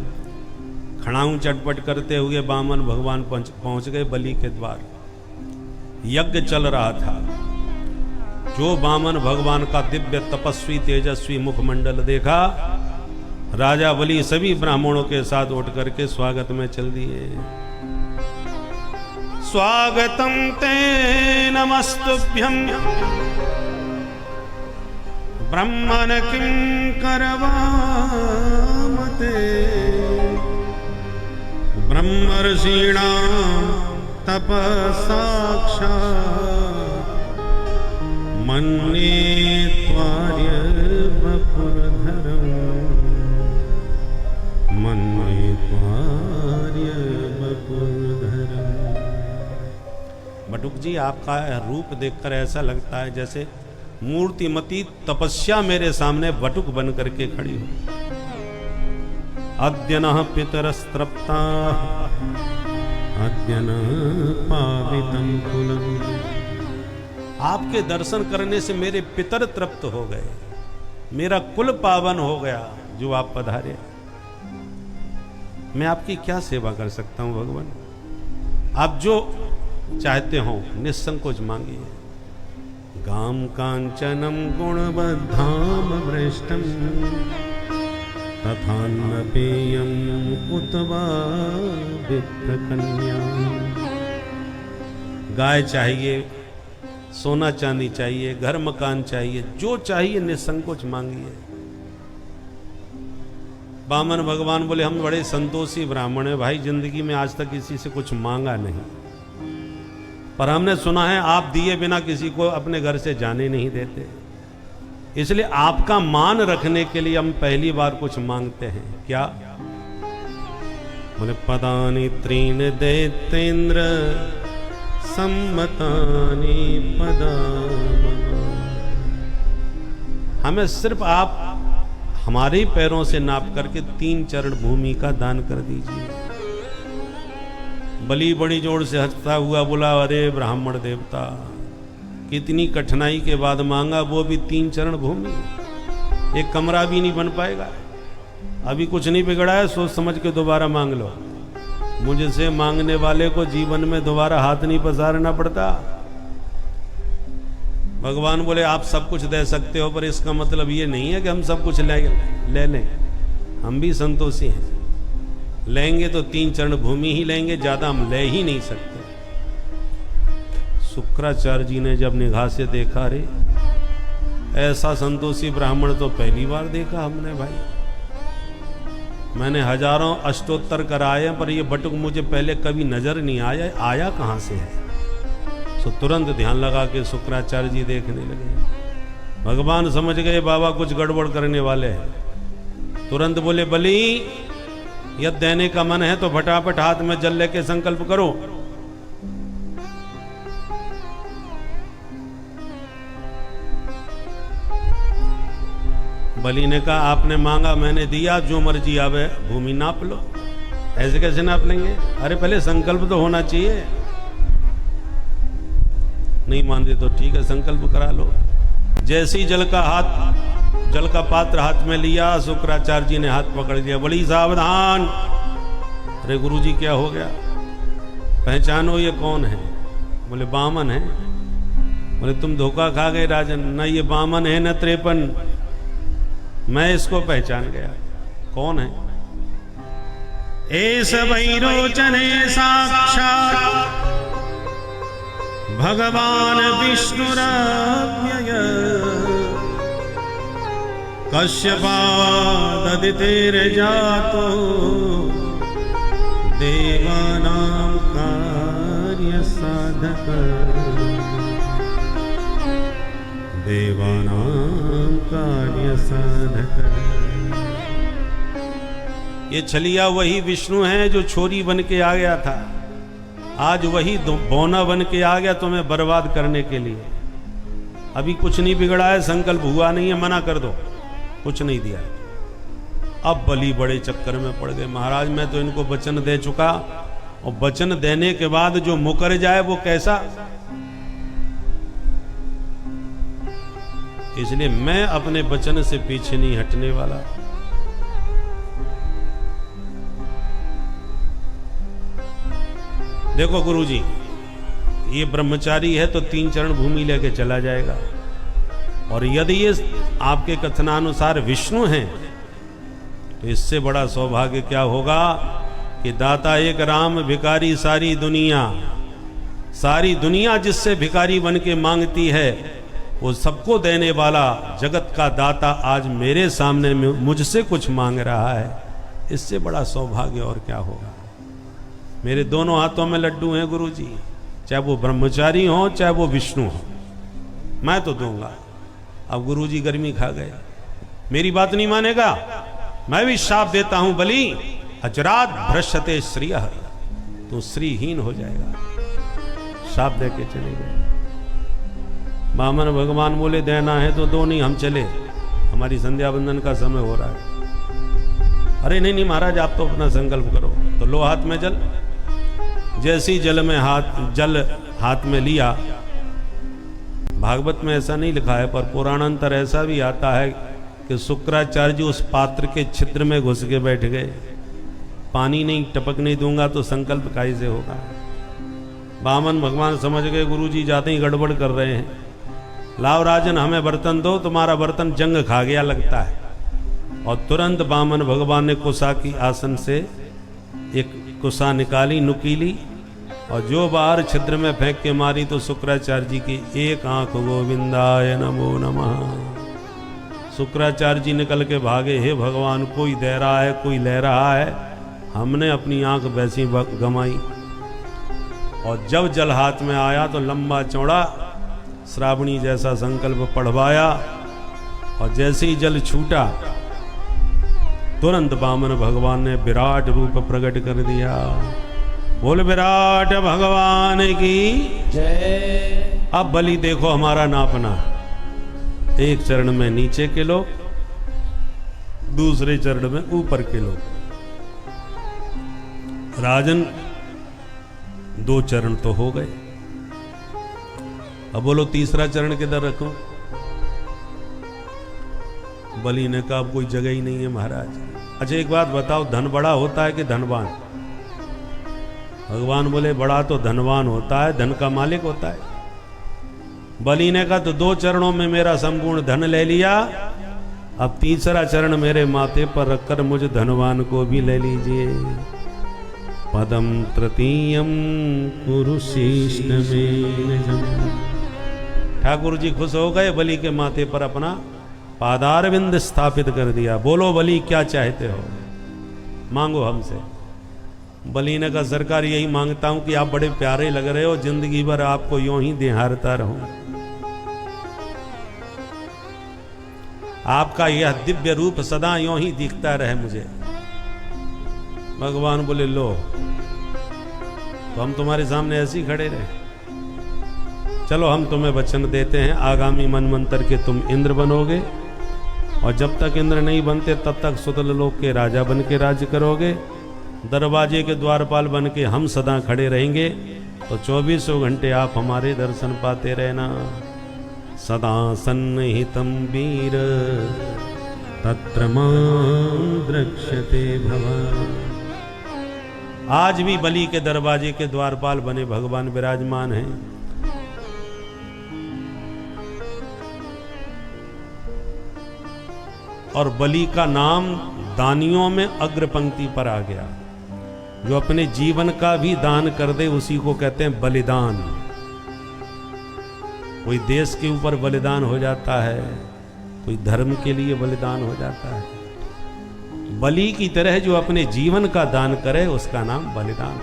खड़ाऊं चटपट करते हुए वामन भगवान पहुंच गए बलि के द्वार। यज्ञ चल रहा था। जो वामन भगवान का दिव्य तपस्वी तेजस्वी मुखमंडल देखा, राजा बलि सभी ब्राह्मणों के साथ उठ करके स्वागत में चल दिए। स्वागतम ते नमस्तुभ्यं ब्रह्मण किं करवामते। ब्रह्मर्षीणां तपसाक्षात् मन्ये त्वार्य वपुर्धरम्। मन्ये त्वार्य वपुर्धरम्। बटुक जी, आपका रूप देखकर ऐसा लगता है जैसे मूर्तिमती तपस्या मेरे सामने बटुक बन करके खड़ी हो। अद्य नः पितरस्तृप्ता अद्य न पावितं कुलम्। आपके दर्शन करने से मेरे पितर तृप्त हो गए, मेरा कुल पावन हो गया जो आप पधारे। मैं आपकी क्या सेवा कर सकता हूं भगवान? आप जो चाहते हो निस्संकोच मांगिए। गाम कांचनम गुणबद्धाम भ्रष्टम तथान्न पेयम उत वा विप्रकन्या। गाय चाहिए, सोना चांदी चाहिए, घर मकान चाहिए, जो चाहिए निसंकोच मांगिए। वामन भगवान बोले हम बड़े संतोषी ब्राह्मण हैं भाई, जिंदगी में आज तक किसी से कुछ मांगा नहीं, पर हमने सुना है आप दिए बिना किसी को अपने घर से जाने नहीं देते, इसलिए आपका मान रखने के लिए हम पहली बार कुछ मांगते हैं। क्या? बोले पदानि त्रीन दैतेन्द्र सम्मतानि पदा। हमें सिर्फ आप हमारे ही पैरों से नाप करके 3 चरण भूमि का दान कर दीजिए। बलि बड़ी जोर से हंसता हुआ बोला, अरे ब्राह्मण देवता, कितनी कठिनाई के बाद मांगा, वो भी 3 चरण भूमि, एक कमरा भी नहीं बन पाएगा। अभी कुछ नहीं बिगड़ा है, सोच समझ के दोबारा मांग लो। मुझसे मांगने वाले को जीवन में दोबारा हाथ नहीं पसारना पड़ता। भगवान बोले आप सब कुछ दे सकते हो, पर इसका मतलब ये नहीं है कि हम सब कुछ ले लें। हम भी संतोषी हैं, लेंगे तो 3 चरण भूमि ही लेंगे, ज्यादा हम ले ही नहीं सकते। शुक्राचार्य जी ने जब निगाह से देखा, रे ऐसा संतोषी ब्राह्मण तो पहली बार देखा हमने भाई। मैंने हजारों अष्टोत्तर कराए पर ये बटुक मुझे पहले कभी नजर नहीं आया कहां से है। तो तुरंत ध्यान लगा के शुक्राचार्य जी देखने लगे। भगवान समझ गए बाबा कुछ गड़बड़ करने वाले हैं। तुरंत बोले, बलि यदि देने का मन है तो फटाफट हाथ में जल लेके संकल्प करो। बलि ने कहा आपने मांगा मैंने दिया, जो मर्जी आवे भूमि नाप लो। ऐसे कैसे नाप लेंगे? अरे पहले संकल्प तो होना चाहिए। नहीं मानते तो ठीक है, संकल्प करा लो। जैसे ही जल का पात्र हाथ में लिया, शुक्राचार्य जी ने हाथ पकड़ लिया। बड़ी सावधान। अरे गुरुजी क्या हो गया? पहचानो ये कौन है? बोले वामन है। बोले तुम धोखा खा गए राजन, न ये वामन है न 53, मैं इसको पहचान गया। कौन है? एस वैरोचने साक्षात् भगवान विष्णुरव्यय कश्यपाददितेर्जातो देवानां कार्य साधक देवानां कार्य साधक। ये छलिया वही विष्णु है जो छोरी बन के आ गया था, आज वही बौना बन के आ गया तुम्हें बर्बाद करने के लिए। अभी कुछ नहीं बिगड़ा है, संकल्प हुआ नहीं है, मना कर दो, कुछ नहीं दिया। अब बलि बड़े चक्कर में पड़ गए। महाराज मैं तो इनको वचन दे चुका, और वचन देने के बाद जो मुकर जाए वो कैसा। इसलिए मैं अपने वचन से पीछे नहीं हटने वाला। देखो गुरुजी, ये ब्रह्मचारी है तो 3 चरण भूमि लेके चला जाएगा, और यदि ये आपके कथनानुसार विष्णु हैं तो इससे बड़ा सौभाग्य क्या होगा कि दाता एक राम, भिखारी सारी दुनिया। सारी दुनिया जिससे भिखारी बन के मांगती है वो सबको देने वाला जगत का दाता आज मेरे सामने मुझसे कुछ मांग रहा है। इससे बड़ा सौभाग्य और क्या होगा। मेरे दोनों हाथों में लड्डू हैं गुरुजी, चाहे वो ब्रह्मचारी हो चाहे वो विष्णु हो, मैं तो दूंगा। अब गुरुजी गर्मी खा गए, मेरी बात नहीं मानेगा, मैं भी शाप देता हूं बलि, अजरात भ्रष्यते श्रिय, तू श्रीहीन हो जाएगा। शाप दे के चले गए। बामन भगवान बोले देना है तो दो, नहीं हम चले, हमारी संध्या बंदन का समय हो रहा है। अरे नहीं नहीं महाराज आप तो अपना संकल्प करो। तो लो हाथ में जल। जैसी जल हाथ में लिया, भागवत में ऐसा नहीं लिखा है पर पुराणांतर ऐसा भी आता है कि शुक्राचार्य जी उस पात्र के छिद्र में घुस के बैठ गए। पानी नहीं टपकने दूंगा तो संकल्प कैसे होगा। बामन भगवान समझ गए गुरुजी जाते ही गड़बड़ कर रहे हैं। लाओ राजन हमें बर्तन दो, तुम्हारा बर्तन जंग खा गया लगता है। और तुरंत बामन भगवान ने कुसा की आसन से एक कुसा निकाली नुकीली, और जो बाहर छिद्र में फेंक के मारी तो शुक्राचार्य जी की एक आंख गोविंदाय नमो नमः। शुक्राचार्य जी निकल के भागे, हे भगवान कोई दे रहा है कोई ले रहा है, हमने अपनी आंख वैसी गमाई। और जब जल हाथ में आया तो लंबा चौड़ा श्रावणी जैसा संकल्प पढ़वाया, और जैसे ही जल छूटा तुरंत बामन भगवान ने विराट रूप प्रकट कर दिया। बोल विराट भगवान की जय। अब बलि देखो हमारा नापना, एक चरण में नीचे के लोग, दूसरे चरण में ऊपर के लोग। राजन 2 चरण तो हो गए, अब बोलो तीसरा चरण किधर रखो। बलि ने कहा अब कोई जगह ही नहीं है महाराज। अच्छा एक बात बताओ, धन बड़ा होता है कि धनवान? भगवान बोले बड़ा तो धनवान होता है, धन का मालिक होता है। बलि ने कहा तो 2 चरणों में मेरा संपूर्ण धन ले लिया, अब तीसरा चरण मेरे माथे पर रखकर मुझ धनवान को भी ले लीजिए। पदम तृतीयम कुरुशिष्ट में। ठाकुर जी खुश हो गए, बलि के माथे पर अपना पादारविंद स्थापित कर दिया। बोलो बलि क्या चाहते हो, मांगो हमसे। बलि ने कहा सरकार यही मांगता हूं कि आप बड़े प्यारे लग रहे हो, जिंदगी भर आपको यूं ही निहारता रहूं। आपका यह दिव्य रूप सदा यूं ही दिखता रहे मुझे। भगवान बोले लो, तो हम तुम्हारे सामने ऐसे ही खड़े रहे। चलो हम तुम्हें वचन देते हैं, आगामी मनमंत्र के तुम इंद्र बनोगे, और जब तक इंद्र नहीं बनते तब तक सुतल लोक के राजा बन के राज्य करोगे। दरवाजे के द्वारपाल बन के हम सदा खड़े रहेंगे, तो 24 घंटे आप हमारे दर्शन पाते रहना। सदा सन्निहितं वीर तत्र मां द्रक्ष्यते भवान्। आज भी बलि के दरवाजे के द्वारपाल बने भगवान विराजमान हैं। और बलि का नाम दानियों में अग्र पंक्ति पर आ गया। जो अपने जीवन का भी दान कर दे उसी को कहते हैं बलिदान। कोई देश के ऊपर बलिदान हो जाता है, कोई धर्म के लिए बलिदान हो जाता है। बलि की तरह जो अपने जीवन का दान करे उसका नाम बलिदान।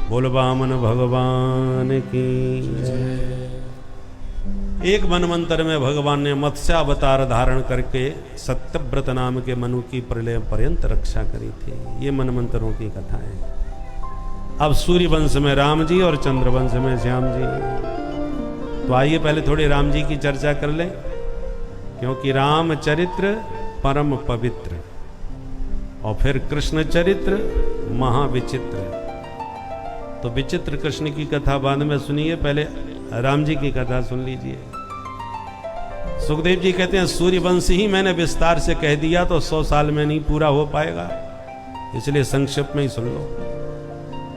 बोल वामन भगवान की। एक मनमंत्र में भगवान ने मत्स्यावतार धारण करके सत्यव्रत नाम के मनु की प्रलय पर्यंत रक्षा करी थी। ये मनमंत्रों की कथा है। अब सूर्य वंश में राम जी और चंद्रवंश में श्याम जी। तो आइए पहले थोड़ी राम जी की चर्चा कर लें, क्योंकि राम चरित्र परम पवित्र और फिर कृष्ण चरित्र महाविचित्र। तो विचित्र कृष्ण की कथा बाद में सुनिए, पहले राम जी की कथा सुन लीजिए। सुखदेव जी कहते हैं सूर्यवंश ही मैंने विस्तार से कह दिया तो 100 साल में नहीं पूरा हो पाएगा, इसलिए संक्षिप्त में ही सुन लो।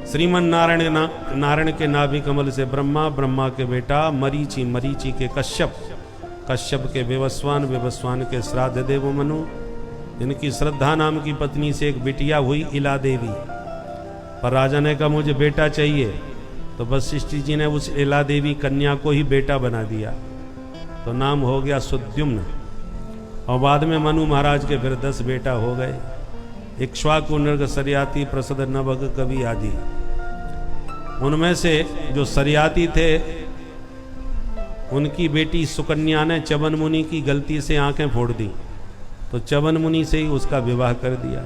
श्रीमन नारायण के नाभि कमल से ब्रह्मा, ब्रह्मा के बेटा मरीचि, मरीचि के कश्यप, कश्यप के विवस्वान, विवस्वान के श्राद्ध देव मनु, इनकी श्रद्धा नाम की पत्नी से एक बिटिया हुई इला देवी। पर राजा ने कहा मुझे बेटा चाहिए, तो वशिष्ठ जी ने उस इला देवी कन्या को ही बेटा बना दिया, तो नाम हो गया सुद्युम्न। और बाद में मनु महाराज के फिर 10 बेटा हो गए। इक्ष्वाकु, नृग, सरियाती, प्रसद, नभग, कवि आदि। उनमें से जो सरियाती थे उनकी बेटी सुकन्या ने च्यवन मुनि की गलती से आंखें फोड़ दी, तो च्यवन मुनि से ही उसका विवाह कर दिया।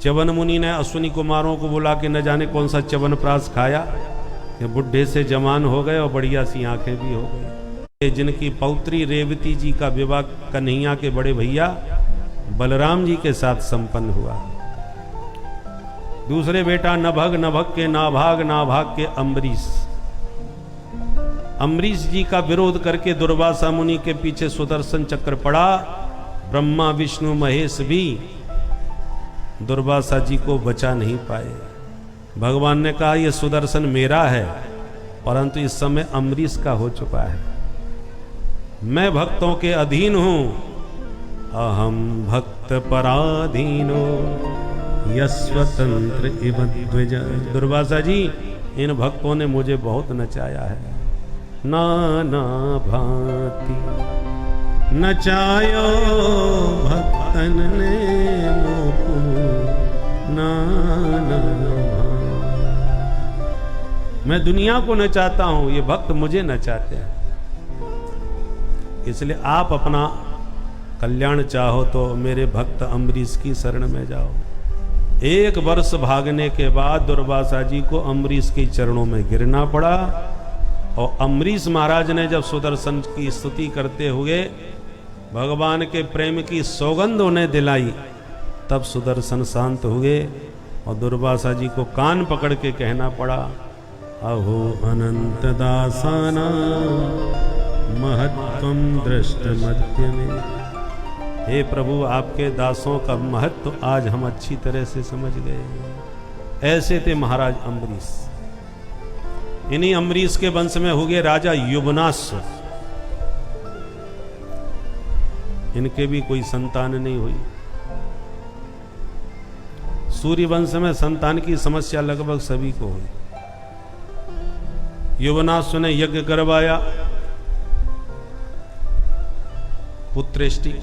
च्यवन मुनि ने अश्विनी कुमारों को बोला कि न जाने कौन सा च्यवन प्रास खाया, ये बुढ़े से जवान हो गए और बढ़िया सी आंखें भी हो गई। जिनकी पौत्री रेवती जी का विवाह कन्हैया के बड़े भैया बलराम जी के साथ संपन्न हुआ। दूसरे बेटा नभग, नभग के नाभाग, नाभाग के अम्बरीश। अम्बरीश जी का विरोध करके दुर्वासा मुनि के पीछे सुदर्शन चक्र पड़ा। ब्रह्मा, विष्णु, महेश भी दुर्वासा जी को बचा नहीं पाए। भगवान ने कहा यह सुदर्शन मेरा है, परंतु इस समय अम्बरीश का हो चुका है। मैं भक्तों के अधीन हूं। अहम भक्त पराधीनो यस्वतंत्र इव द्विज। दुर्वासा जी, इन भक्तों ने मुझे बहुत नचाया है। नाना भांति नचायो भक्तन ने मोको नाना। मैं दुनिया को नचाता हूं, ये भक्त मुझे नचाते हैं। इसलिए आप अपना कल्याण चाहो तो मेरे भक्त अम्बरीश की शरण में जाओ। 1 वर्ष भागने के बाद दुर्वासा जी को अम्बरीश के चरणों में गिरना पड़ा। और अम्बरीश महाराज ने जब सुदर्शन की स्तुति करते हुए भगवान के प्रेम की सौगंध उन्हें दिलाई, तब सुदर्शन शांत हुए और दुर्वासा जी को कान पकड़ के कहना पड़ा, अहो अनंत दासाना महत्वम दृष्ट मध्य में। हे प्रभु, आपके दासों का महत्व आज हम अच्छी तरह से समझ गए। ऐसे थे महाराज अम्बरीश। इन्हीं अम्बरीश के वंश में हो गए राजा युवनाश्व। इनके भी कोई संतान नहीं हुई। सूर्य वंश में संतान की समस्या लगभग सभी को हुई। युवनाश्व ने यज्ञ करवाया, पुत्रेष्टि।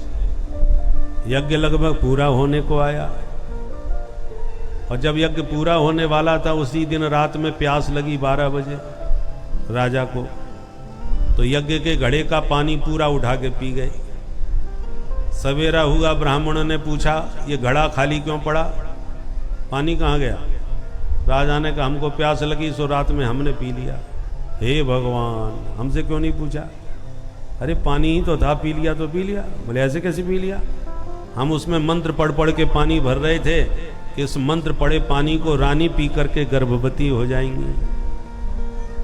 यज्ञ लगभग पूरा होने को आया, और जब यज्ञ पूरा होने वाला था उसी दिन रात में प्यास लगी 12 बजे राजा को, तो यज्ञ के घड़े का पानी पूरा उठा के पी गए। सवेरा हुआ, ब्राह्मणों ने पूछा ये घड़ा खाली क्यों पड़ा, पानी कहाँ गया? राजा ने कहा हमको प्यास लगी सो रात में हमने पी लिया। हे भगवान, हमसे क्यों नहीं पूछा? अरे पानी ही तो था, पी लिया तो पी लिया। बोले ऐसे कैसे पी लिया? हम उसमें मंत्र पढ़ पढ़ के पानी भर रहे थे कि इस मंत्र पढ़े पानी को रानी पी करके गर्भवती हो जाएंगी।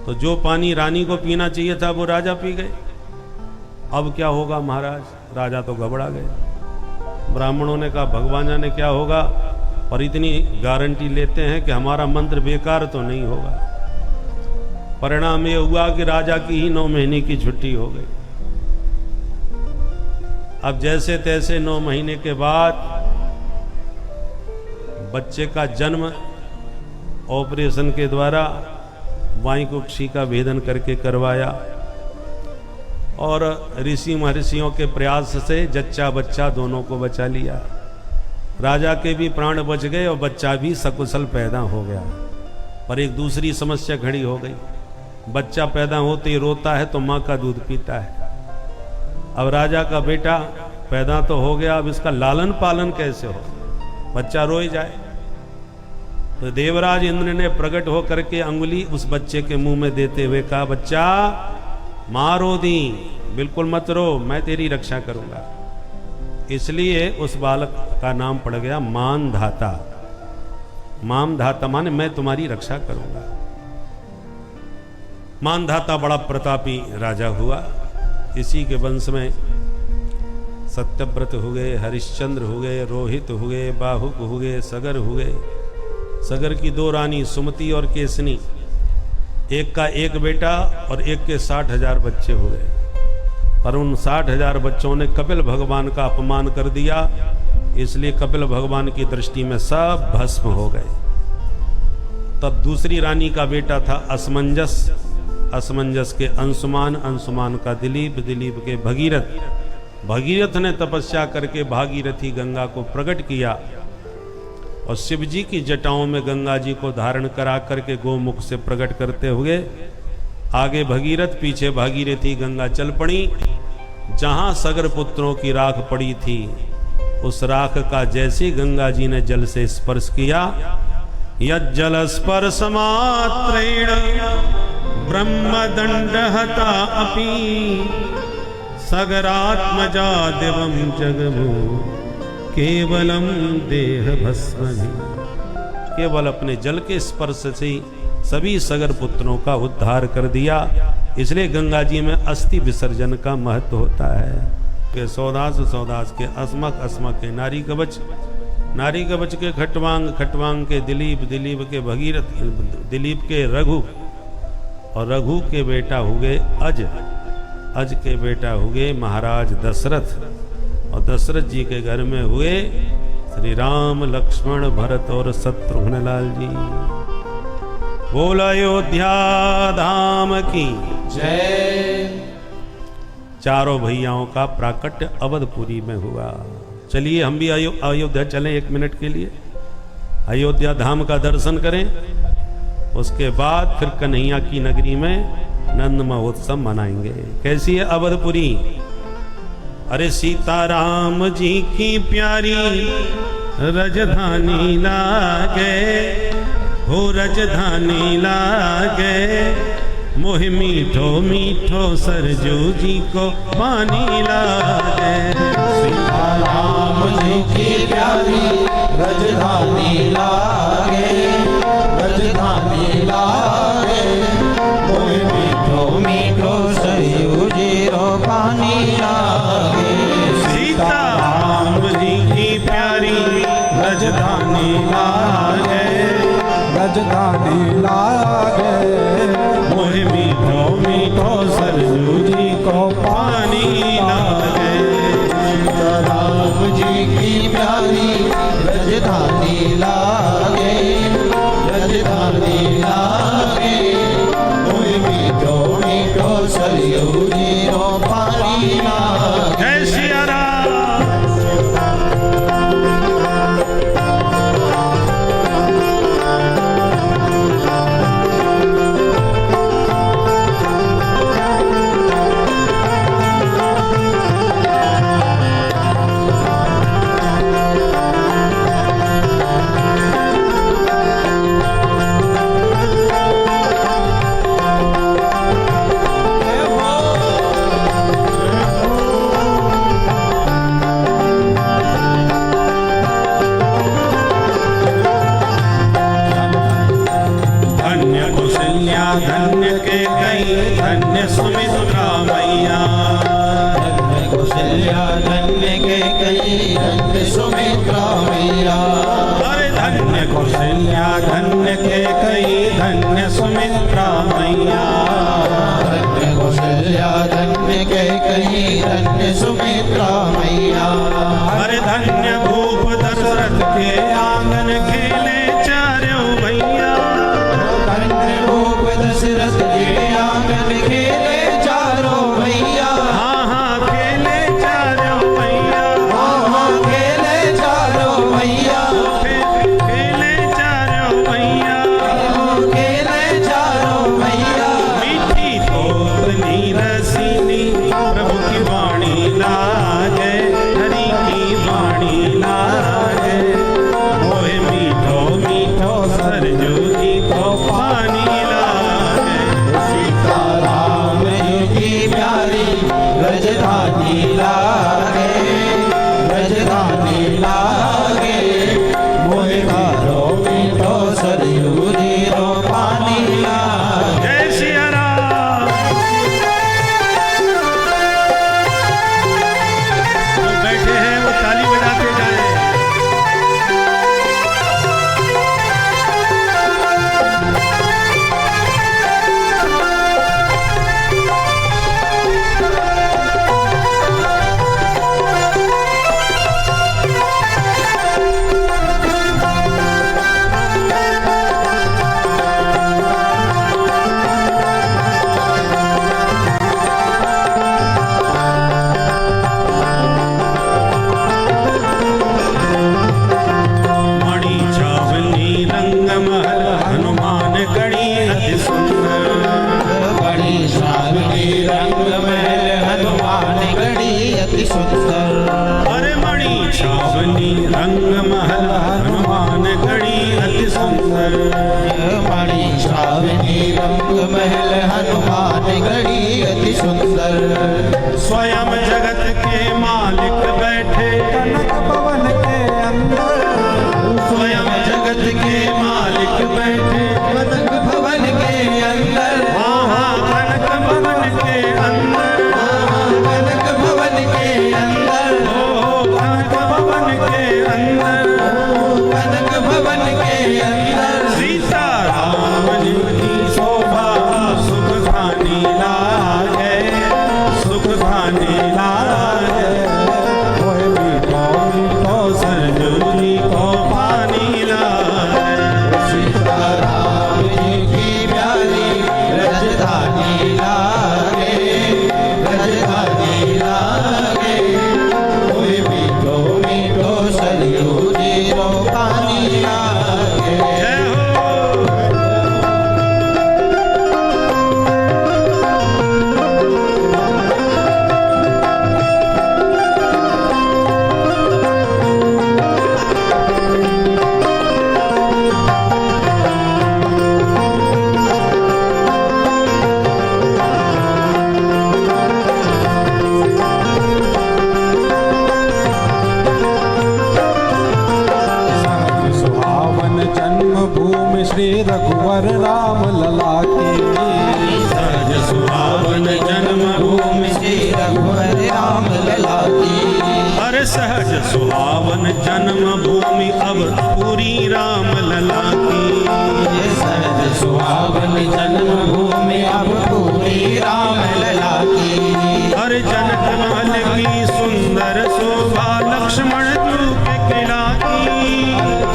तो जो पानी रानी को पीना चाहिए था वो राजा पी गए। अब क्या होगा महाराज? राजा तो घबरा गए। ब्राह्मणों ने कहा भगवान जाने क्या होगा, और इतनी गारंटी लेते हैं कि हमारा मंत्र बेकार तो नहीं होगा। परिणाम ये हुआ कि राजा की ही 9 महीने की छुट्टी हो गई। अब जैसे तैसे 9 महीने के बाद बच्चे का जन्म ऑपरेशन के द्वारा वायु कुक्षी का भेदन करके करवाया और ऋषि महर्षियों के प्रयास से जच्चा बच्चा दोनों को बचा लिया। राजा के भी प्राण बच गए और बच्चा भी सकुशल पैदा हो गया। पर एक दूसरी समस्या खड़ी हो गई। बच्चा पैदा होते ही रोता है तो माँ का दूध पीता है। अब राजा का बेटा पैदा तो हो गया, अब इसका लालन पालन कैसे हो, बच्चा रोए जाए। तो देवराज इंद्र ने प्रकट होकर के अंगुली उस बच्चे के मुंह में देते हुए कहा, बच्चा मारो दी, बिल्कुल मत रो, मैं तेरी रक्षा करूंगा। इसलिए उस बालक का नाम पड़ गया मानधाता। मानधाता माने मैं तुम्हारी रक्षा करूंगा। मानधाता बड़ा प्रतापी राजा हुआ। इसी के वंश में सत्यव्रत हुए, हरिश्चंद्र हुए, रोहित हुए, बाहुक हुए, सगर हुए। सगर की 2 रानी सुमति और केसनी, एक का एक बेटा और एक के 60,000 बच्चे हुए। पर उन 60,000 बच्चों ने कपिल भगवान का अपमान कर दिया, इसलिए कपिल भगवान की दृष्टि में सब भस्म हो गए। तब दूसरी रानी का बेटा था असमंजस, असमंजस के अंशुमान, अंशुमान का दिलीप, दिलीप के भगीरथ। भगीरथ ने तपस्या करके भागीरथी गंगा को प्रकट किया और शिव जी की जटाओं में गंगा जी को धारण करा करके गोमुख से प्रकट करते हुए आगे भगीरथ, पीछे भागीरथी गंगा चल पड़ी। जहां सगर पुत्रों की राख पड़ी थी, उस राख का जैसे गंगा जी ने जल से स्पर्श किया, यज्जल स्पर्श मात्रेण ब्रह्मदंडहता अपि सगरात्मजा दिवं जगमो केवलम देह भस्म। केवल अपने जल के स्पर्श से सभी सगर पुत्रों का उद्धार कर दिया। इसलिए गंगा जी में अस्थि विसर्जन का महत्व होता है। के सौदास, सौदास के अस्मक, अस्मक के नारी कवच, नारी कवच के खटवांग, खटवांग के दिलीप, दिलीप के भगीरथ, दिलीप के रघु और रघु के बेटा हुए अज, अज के बेटा हुए महाराज दशरथ और दशरथ जी के घर में हुए श्री राम, लक्ष्मण, भरत और शत्रुघ्न लाल जी। बोल अयोध्या धाम की जय। चारों भैयाओं का प्राकट्य अवधपुरी में हुआ। चलिए हम भी अयोध्या चलें 1 मिनट के लिए, अयोध्या धाम का दर्शन करें। उसके बाद फिर कन्हैया की नगरी में नंद महोत्सव मनाएंगे। कैसी है अवधपुरी? अरे सीताराम जी की प्यारी रजधानी लागे, हो रजधानी लागे, मोह मीठो मीठो सरजू जी को पानी लागे। सीताराम जी की प्यारी रजधानी लागे, रजधानी लागे, मोह मीठो मीठो सरजू जी रो पानी लागे। सीताराम जी की प्यारी रजधानी लागे, रजधानी लागे, मोह मीठो मीठो सरजू जी को पानी लागे। सीताराम जी की प्यारी रजधानी लागे, रजधानी लागे, मोह मीठो मीठो सरयू जी रो पानी लागे। जय सिया राम। धन्य के कई धन्य सुमित्रा मैया, धन्य कौशल्या धन्य के कई धन्य सुमित्रा मैया। अरे धन्य कौशल्या धन्य के कई धन्य सुमित्रा मैया, धन्य कौशल्या धन्य के कई रही धन्य सुमित्रा मैया। अरे धन्य भूप दशरथ के आंगन खेले चारों भैया। धन्य भूप दशरथ के आंगन खेले चारों भैया। हाँ हाँ खेले चारों भैया। हाँ हाँ खेले चारों भैया। खेले चारों भैया। खेले चारों भैया। मीठी तोतनी रसीनी प्रभु की वाणी लागे, हरि की वाणी लागे। मोहे मीठो मीठो सरजू जी को पानी लागे। सीताराम जी की प्यारी रजधानी लागे, रजधानी लागे। मोहे मीठो मीठो सरयू रो पानी लागे। जय सिया राम। जो बैठे हैं वो ताली बजाते जाएं। मणि छावनी रंग महल हनुमान गढ़ी अति सुंदर। बड़ी शावनी रंग महल हनुमान गढ़ी अति सुंदर। अरे मणि छावनी रंग महल हनुमान गढ़ी अति सुंदर। मणि शावनी रंग महल हनुमान गढ़ी अति सुंदर। स्वयं जगत के मालिक बैठे कनक भवन के अंदर, स्वयं जगत के मालिक बैठे। कनक भवन के अंदर। हाँ हाँ कनक भवन के अंदर। कनक भवन के अंदर। ओ कनक भवन के अंदर। कनक भवन के अंदर। सीता राम जी की शोभा सुख खानी लागे, सुख खानी लागे। मोहे मीठो मीठो सरजू जी को पानी लागे। सीताराम जी की प्यारी रजधानी लागे, रजधानी लागे। ओए मीठो मीठो सरयू रो पानी लागे। जय हो। सहज सुहावन जन्म भूमि श्री रघुवर राम लला की। सहज सुहावन जन्म भूमि। श्री रघुवर राम लला की। अरे सहज सुहावन जन्म भूमि अब पूरी राम लला की। सहज सुहावन जन्म भूमि अब पूरी राम लला की। अरे जनक महल की सुंदर शोभा लक्ष्मण जू के किला की।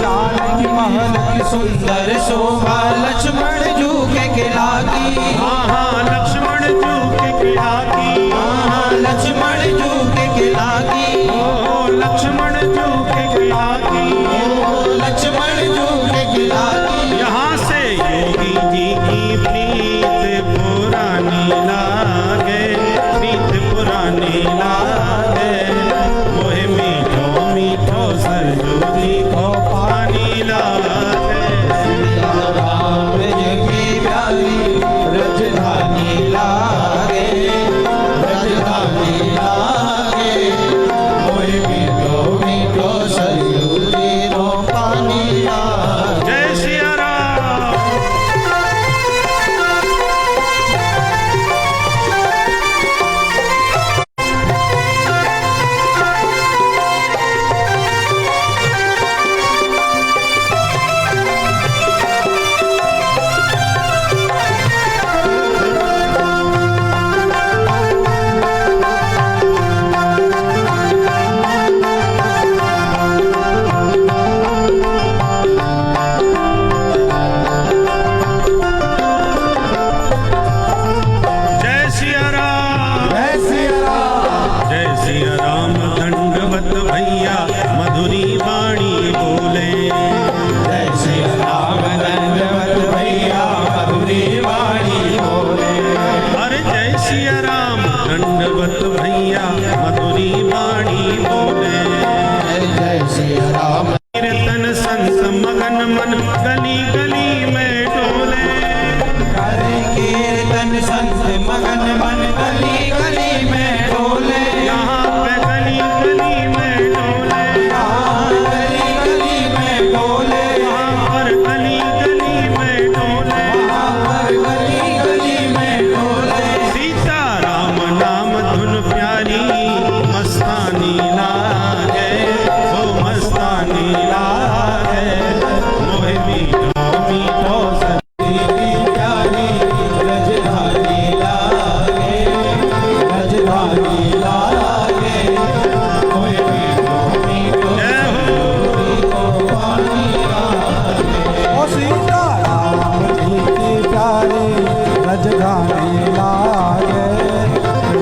जानकी महल की सुंदर शोभा लक्ष्मण जू के किला की। हाँ हाँ लक्ष्मण जू के किला की। हाँ लक्ष्मण जू के किला की। ओ लक्ष्मण जू के किला की। लक्ष्मण जू के किला की। यहाँ से योगी जी की प्रीत पुरानी लागे, प्रीत पुरानी लागे। मोहे मीठो मीठो सरजू जी को पानी लागे। सीताराम राम कीर्तन संत मगन मन गली गली में डोले। करे कीर्तन संत मगन मन गली गली में डोले। यहाँ पे गली गली में डोले। यहाँ गली गली में डोले। वहाँ पर गली गली में डोले। वहाँ पर गली गली में डोले। सीता राम नाम धुन प्यारी मस्तानी लागे, ओ मस्तानी लागे। मोहे मीठो मीठो तेरी प्यारी रजधानी लागे, रजधानी लागे। कोई मीठो मीठो को पानी लागे। ओ सीता राम जी की प्यारी रजधानी लागे,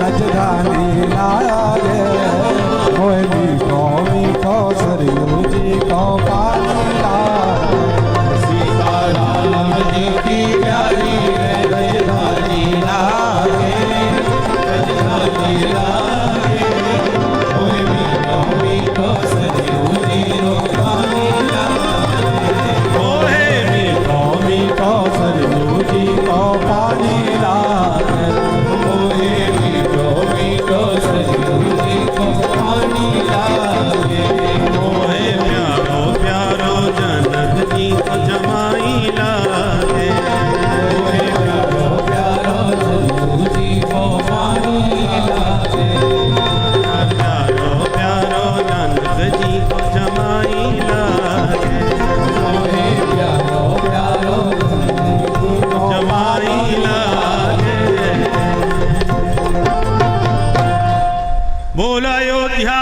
रजधानी लागे। कोई मीठो मीठो सरयू जी को पानी लागे। सीता राम जी की प्यारी रजधानी लागे, रजधानी लागे। कोई मीठो मीठो सरयू जी को पानी लागे। मोहे मीठो मीठो सरयू जी को पानी लागे। मोहे मीठो मीठो सरयू जी को पानी लागे। मोहे प्यारो प्यारो जनक जी को जमाई लागे। मोहे प्यारो प्यारो सरयू जी को पानी लागे। प्यारो प्यारो जनक जी को जमाई लागे। मोहे प्यारो प्यारो जमाई लागे। बोल अयोध्या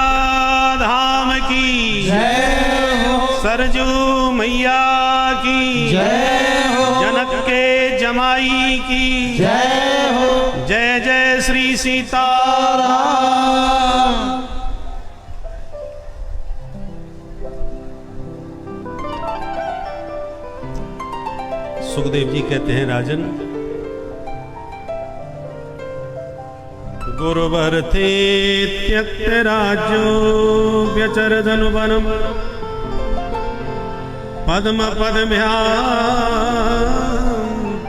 धाम की जय हो, सरजू मैया की जय हो, जनक के जमाई की जय हो। जय जय श्री सीता। सुखदेव जी कहते हैं राजन, गुरुवर थे त्यक्त राजो व्यचर धनुवनम पद्म पद्म्याम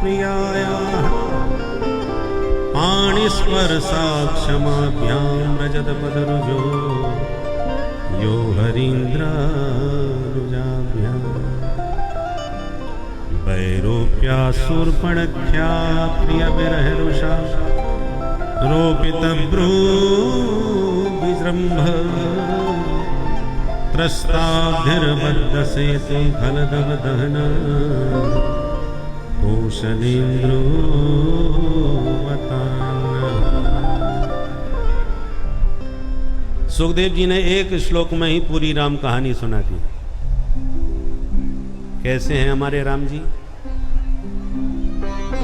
प्रियाया पाणिस्पर्शाक्षमाभ्याम रजत पदरुजो यो हरीन्द्रानुजाभ्याम वैरोप्या शूर्पणख्या प्रिय विरहरुषा रोपित भ्रू विजृंभ त्रस्ताभिर्बद्ध सेतु खलदव दहन कौशलेन्द्रो सुखदेव जी ने एक श्लोक में ही पूरी राम कहानी सुना दी। कैसे हैं हमारे राम जी,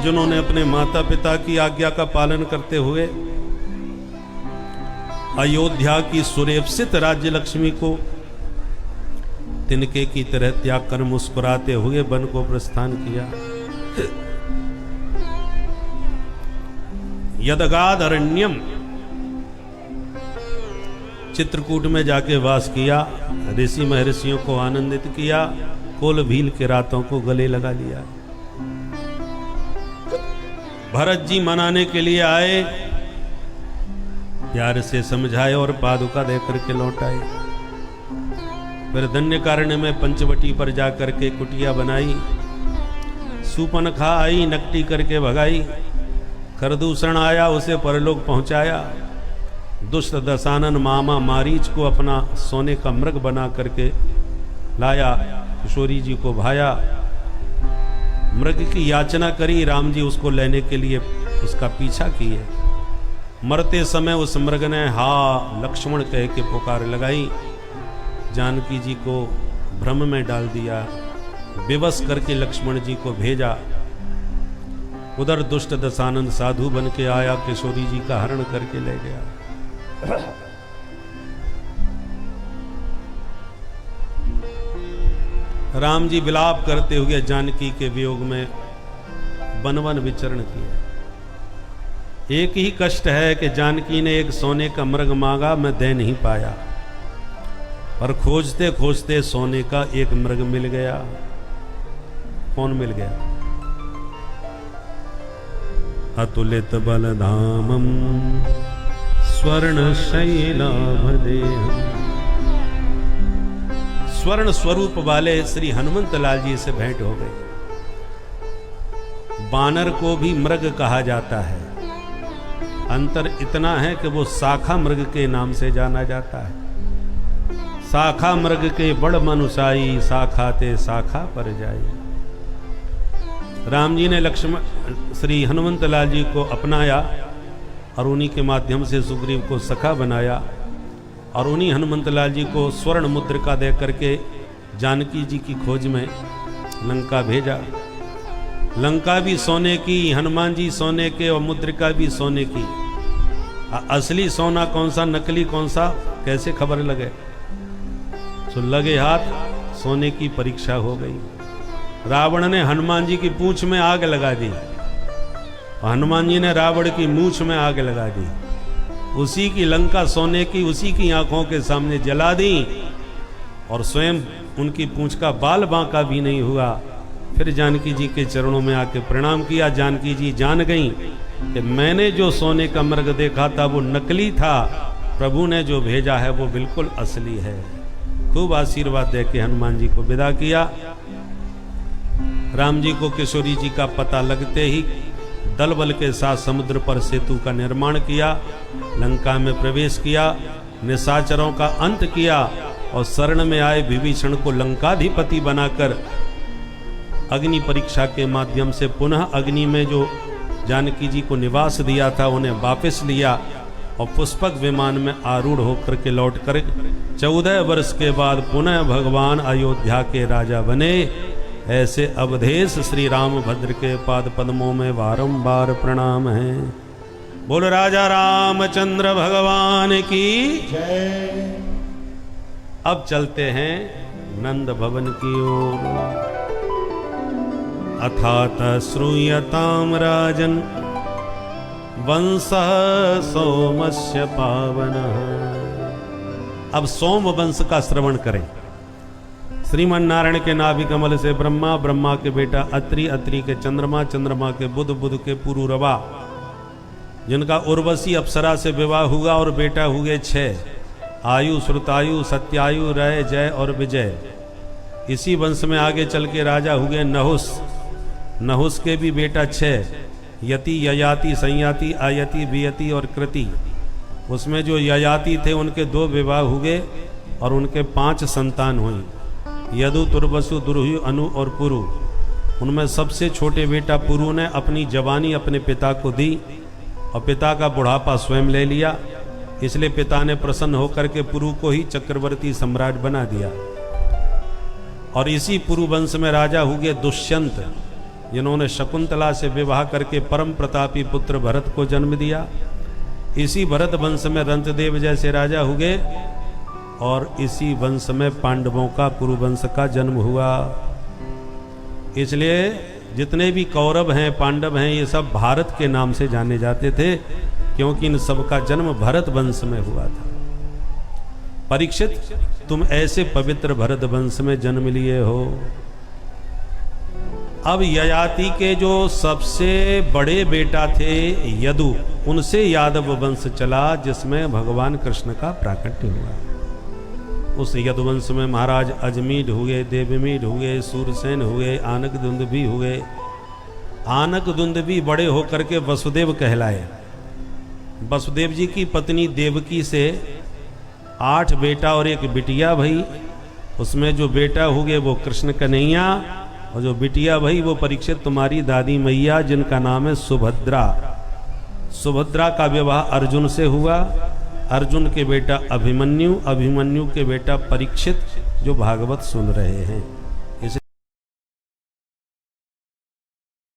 जिन्होंने अपने माता पिता की आज्ञा का पालन करते हुए अयोध्या की सुरेप्सित राज्य लक्ष्मी को तिनके की तरह त्याग कर मुस्कुराते हुए वन को प्रस्थान किया। यदगाद अरण्यम, चित्रकूट में जाके वास किया, ऋषि महर्षियों को आनंदित किया, कोल भील के रातों को गले लगा लिया। भरत जी मनाने के लिए आए, प्यार से समझाए और पादुका दे करके लौट आए। फिर दंडकारण्य में पंचवटी पर जाकर के कुटिया बनाई, सूपनखा आई, नकटी करके भगाई। खरदूषण आया, उसे परलोक पहुंचाया। दुष्ट दशानन मामा मारीच को अपना सोने का मृग बना करके लाया, किशोरी जी को भाया। मृग की याचना करी, राम जी उसको लेने के लिए उसका पीछा किए। मरते समय उस मृग ने हा लक्ष्मण कह के पुकार लगाई। जानकी जी को भ्रम में डाल दिया, विवश करके लक्ष्मण जी को भेजा। उधर दुष्ट दशानंद साधु बन के आया, किशोरी जी का हरण करके ले गया। राम जी विलाप करते हुए जानकी के वियोग में वन वन विचरण किया। एक ही कष्ट है कि जानकी ने एक सोने का मृग मांगा, मैं दे नहीं पाया। पर खोजते खोजते सोने का एक मृग मिल गया। कौन मिल गया? अतुलित बलधामम स्वर्ण शैलाभदेहम्। स्वर्ण स्वरूप वाले श्री हनुमंत लाल जी से भेंट हो गई। बानर को भी मृग कहा जाता है, अंतर इतना है कि वो शाखा मृग के नाम से जाना जाता है। शाखा मृग के बड़ मनुसाई, शाखा ते शाखा पर जाई। राम जी ने लक्ष्मण श्री हनुमंत लाल जी को अपनाया और उन्हीं के माध्यम से सुग्रीव को सखा बनाया और उन्हीं हनुमंत लाल जी को स्वर्ण मुद्रिका दे करके जानकी जी की खोज में लंका भेजा। लंका भी सोने की, हनुमान जी सोने के और मुद्रिका भी सोने की। असली सोना कौन सा, नकली कौन सा, कैसे खबर लगे? तो लगे हाथ सोने की परीक्षा हो गई। रावण ने हनुमान जी की पूंछ में आग लगा दी, हनुमान जी ने रावण की मूंछ में आग लगा दी। उसी की लंका सोने की उसी की आंखों के सामने जला दी और स्वयं उनकी पूंछ का बाल बांका भी नहीं हुआ। फिर जानकी जी के चरणों में आके प्रणाम किया। जानकी जी जान गईं कि मैंने जो सोने का मृग देखा था वो नकली था, प्रभु ने जो भेजा है वो बिल्कुल असली है। खूब आशीर्वाद दे के हनुमान जी को विदा किया। राम जी को किशोरी जी का पता लगते ही दल बल के साथ समुद्र पर सेतु का निर्माण किया, लंका में प्रवेश किया, निशाचरों का अंत किया और शरण में आए विभीषण को लंकाधिपति बनाकर अग्नि परीक्षा के माध्यम से पुनः अग्नि में जो जानकी जी को निवास दिया था उन्हें वापस लिया और पुष्पक विमान में आरूढ़ होकर के लौट कर 14 वर्ष के बाद पुनः भगवान अयोध्या के राजा बने। ऐसे अवधेश श्री रामभद्र के पाद पद्मों में बारंबार प्रणाम है। बोल राजा रामचंद्र भगवान की जय। अब चलते हैं नंद भवन की ओर। अथात श्रूयताम राजन वंशः सोमस्य पावनः। अब सोम वंश का श्रवण करें। श्रीमन नारायण के नाभि कमल से ब्रह्मा, ब्रह्मा के बेटा अत्रि, अत्रि के चंद्रमा, चंद्रमा के बुध, बुध के पुरुरवा, जिनका उर्वशी अप्सरा से विवाह हुआ और बेटा हुए 6, आयु, श्रुतायु, सत्यायु, रय, जय और विजय। इसी वंश में आगे चल के राजा हुए नहुस। नहुस के भी बेटा 6, यति, ययाति, संयाति, आयति, वियति और कृति। उसमें जो ययाति थे उनके 2 विवाह हुए और उनके 5 संतान हुई, यदु, तुर्वसु, दुर्हु, अनु और पुरु। उनमें सबसे छोटे बेटा पुरु ने अपनी जवानी अपने पिता को दी और पिता का बुढ़ापा स्वयं ले लिया। इसलिए पिता ने प्रसन्न होकर के पुरु को ही चक्रवर्ती सम्राट बना दिया। और इसी पुरु वंश में राजा हुए दुष्यंत, जिन्होंने शकुंतला से विवाह करके परम प्रतापी पुत्र भरत को जन्म दिया। इसी भरत वंश में रंतदेव जैसे राजा हुए और इसी वंश में पांडवों का कुरु वंश का जन्म हुआ। इसलिए जितने भी कौरव हैं, पांडव हैं, ये सब भारत के नाम से जाने जाते थे, क्योंकि इन सब का जन्म भरत वंश में हुआ था। परीक्षित, तुम ऐसे पवित्र भरत वंश में जन्म लिए हो। अब ययाति के जो सबसे बड़े बेटा थे यदु, उनसे यादव वंश चला, जिसमें भगवान कृष्ण का प्राकट्य हुआ। उस यदुवंश में महाराज अजमीढ़ हुए, देवमीढ़ हुए, सूरसेन हुए, आनक दुंदुभी हुए। आनक दुंदुभी बड़े होकर के वसुदेव कहलाए। वसुदेव जी की पत्नी देवकी से 8 बेटा और 1 बिटिया भई। उसमें जो बेटा हुए वो कृष्ण कन्हैया और जो बिटिया भई वो परीक्षित तुम्हारी दादी मैया, जिनका नाम है सुभद्रा। सुभद्रा का विवाह अर्जुन से हुआ। अर्जुन के बेटा अभिमन्यु, अभिमन्यु के बेटा परीक्षित, जो भागवत सुन रहे हैं।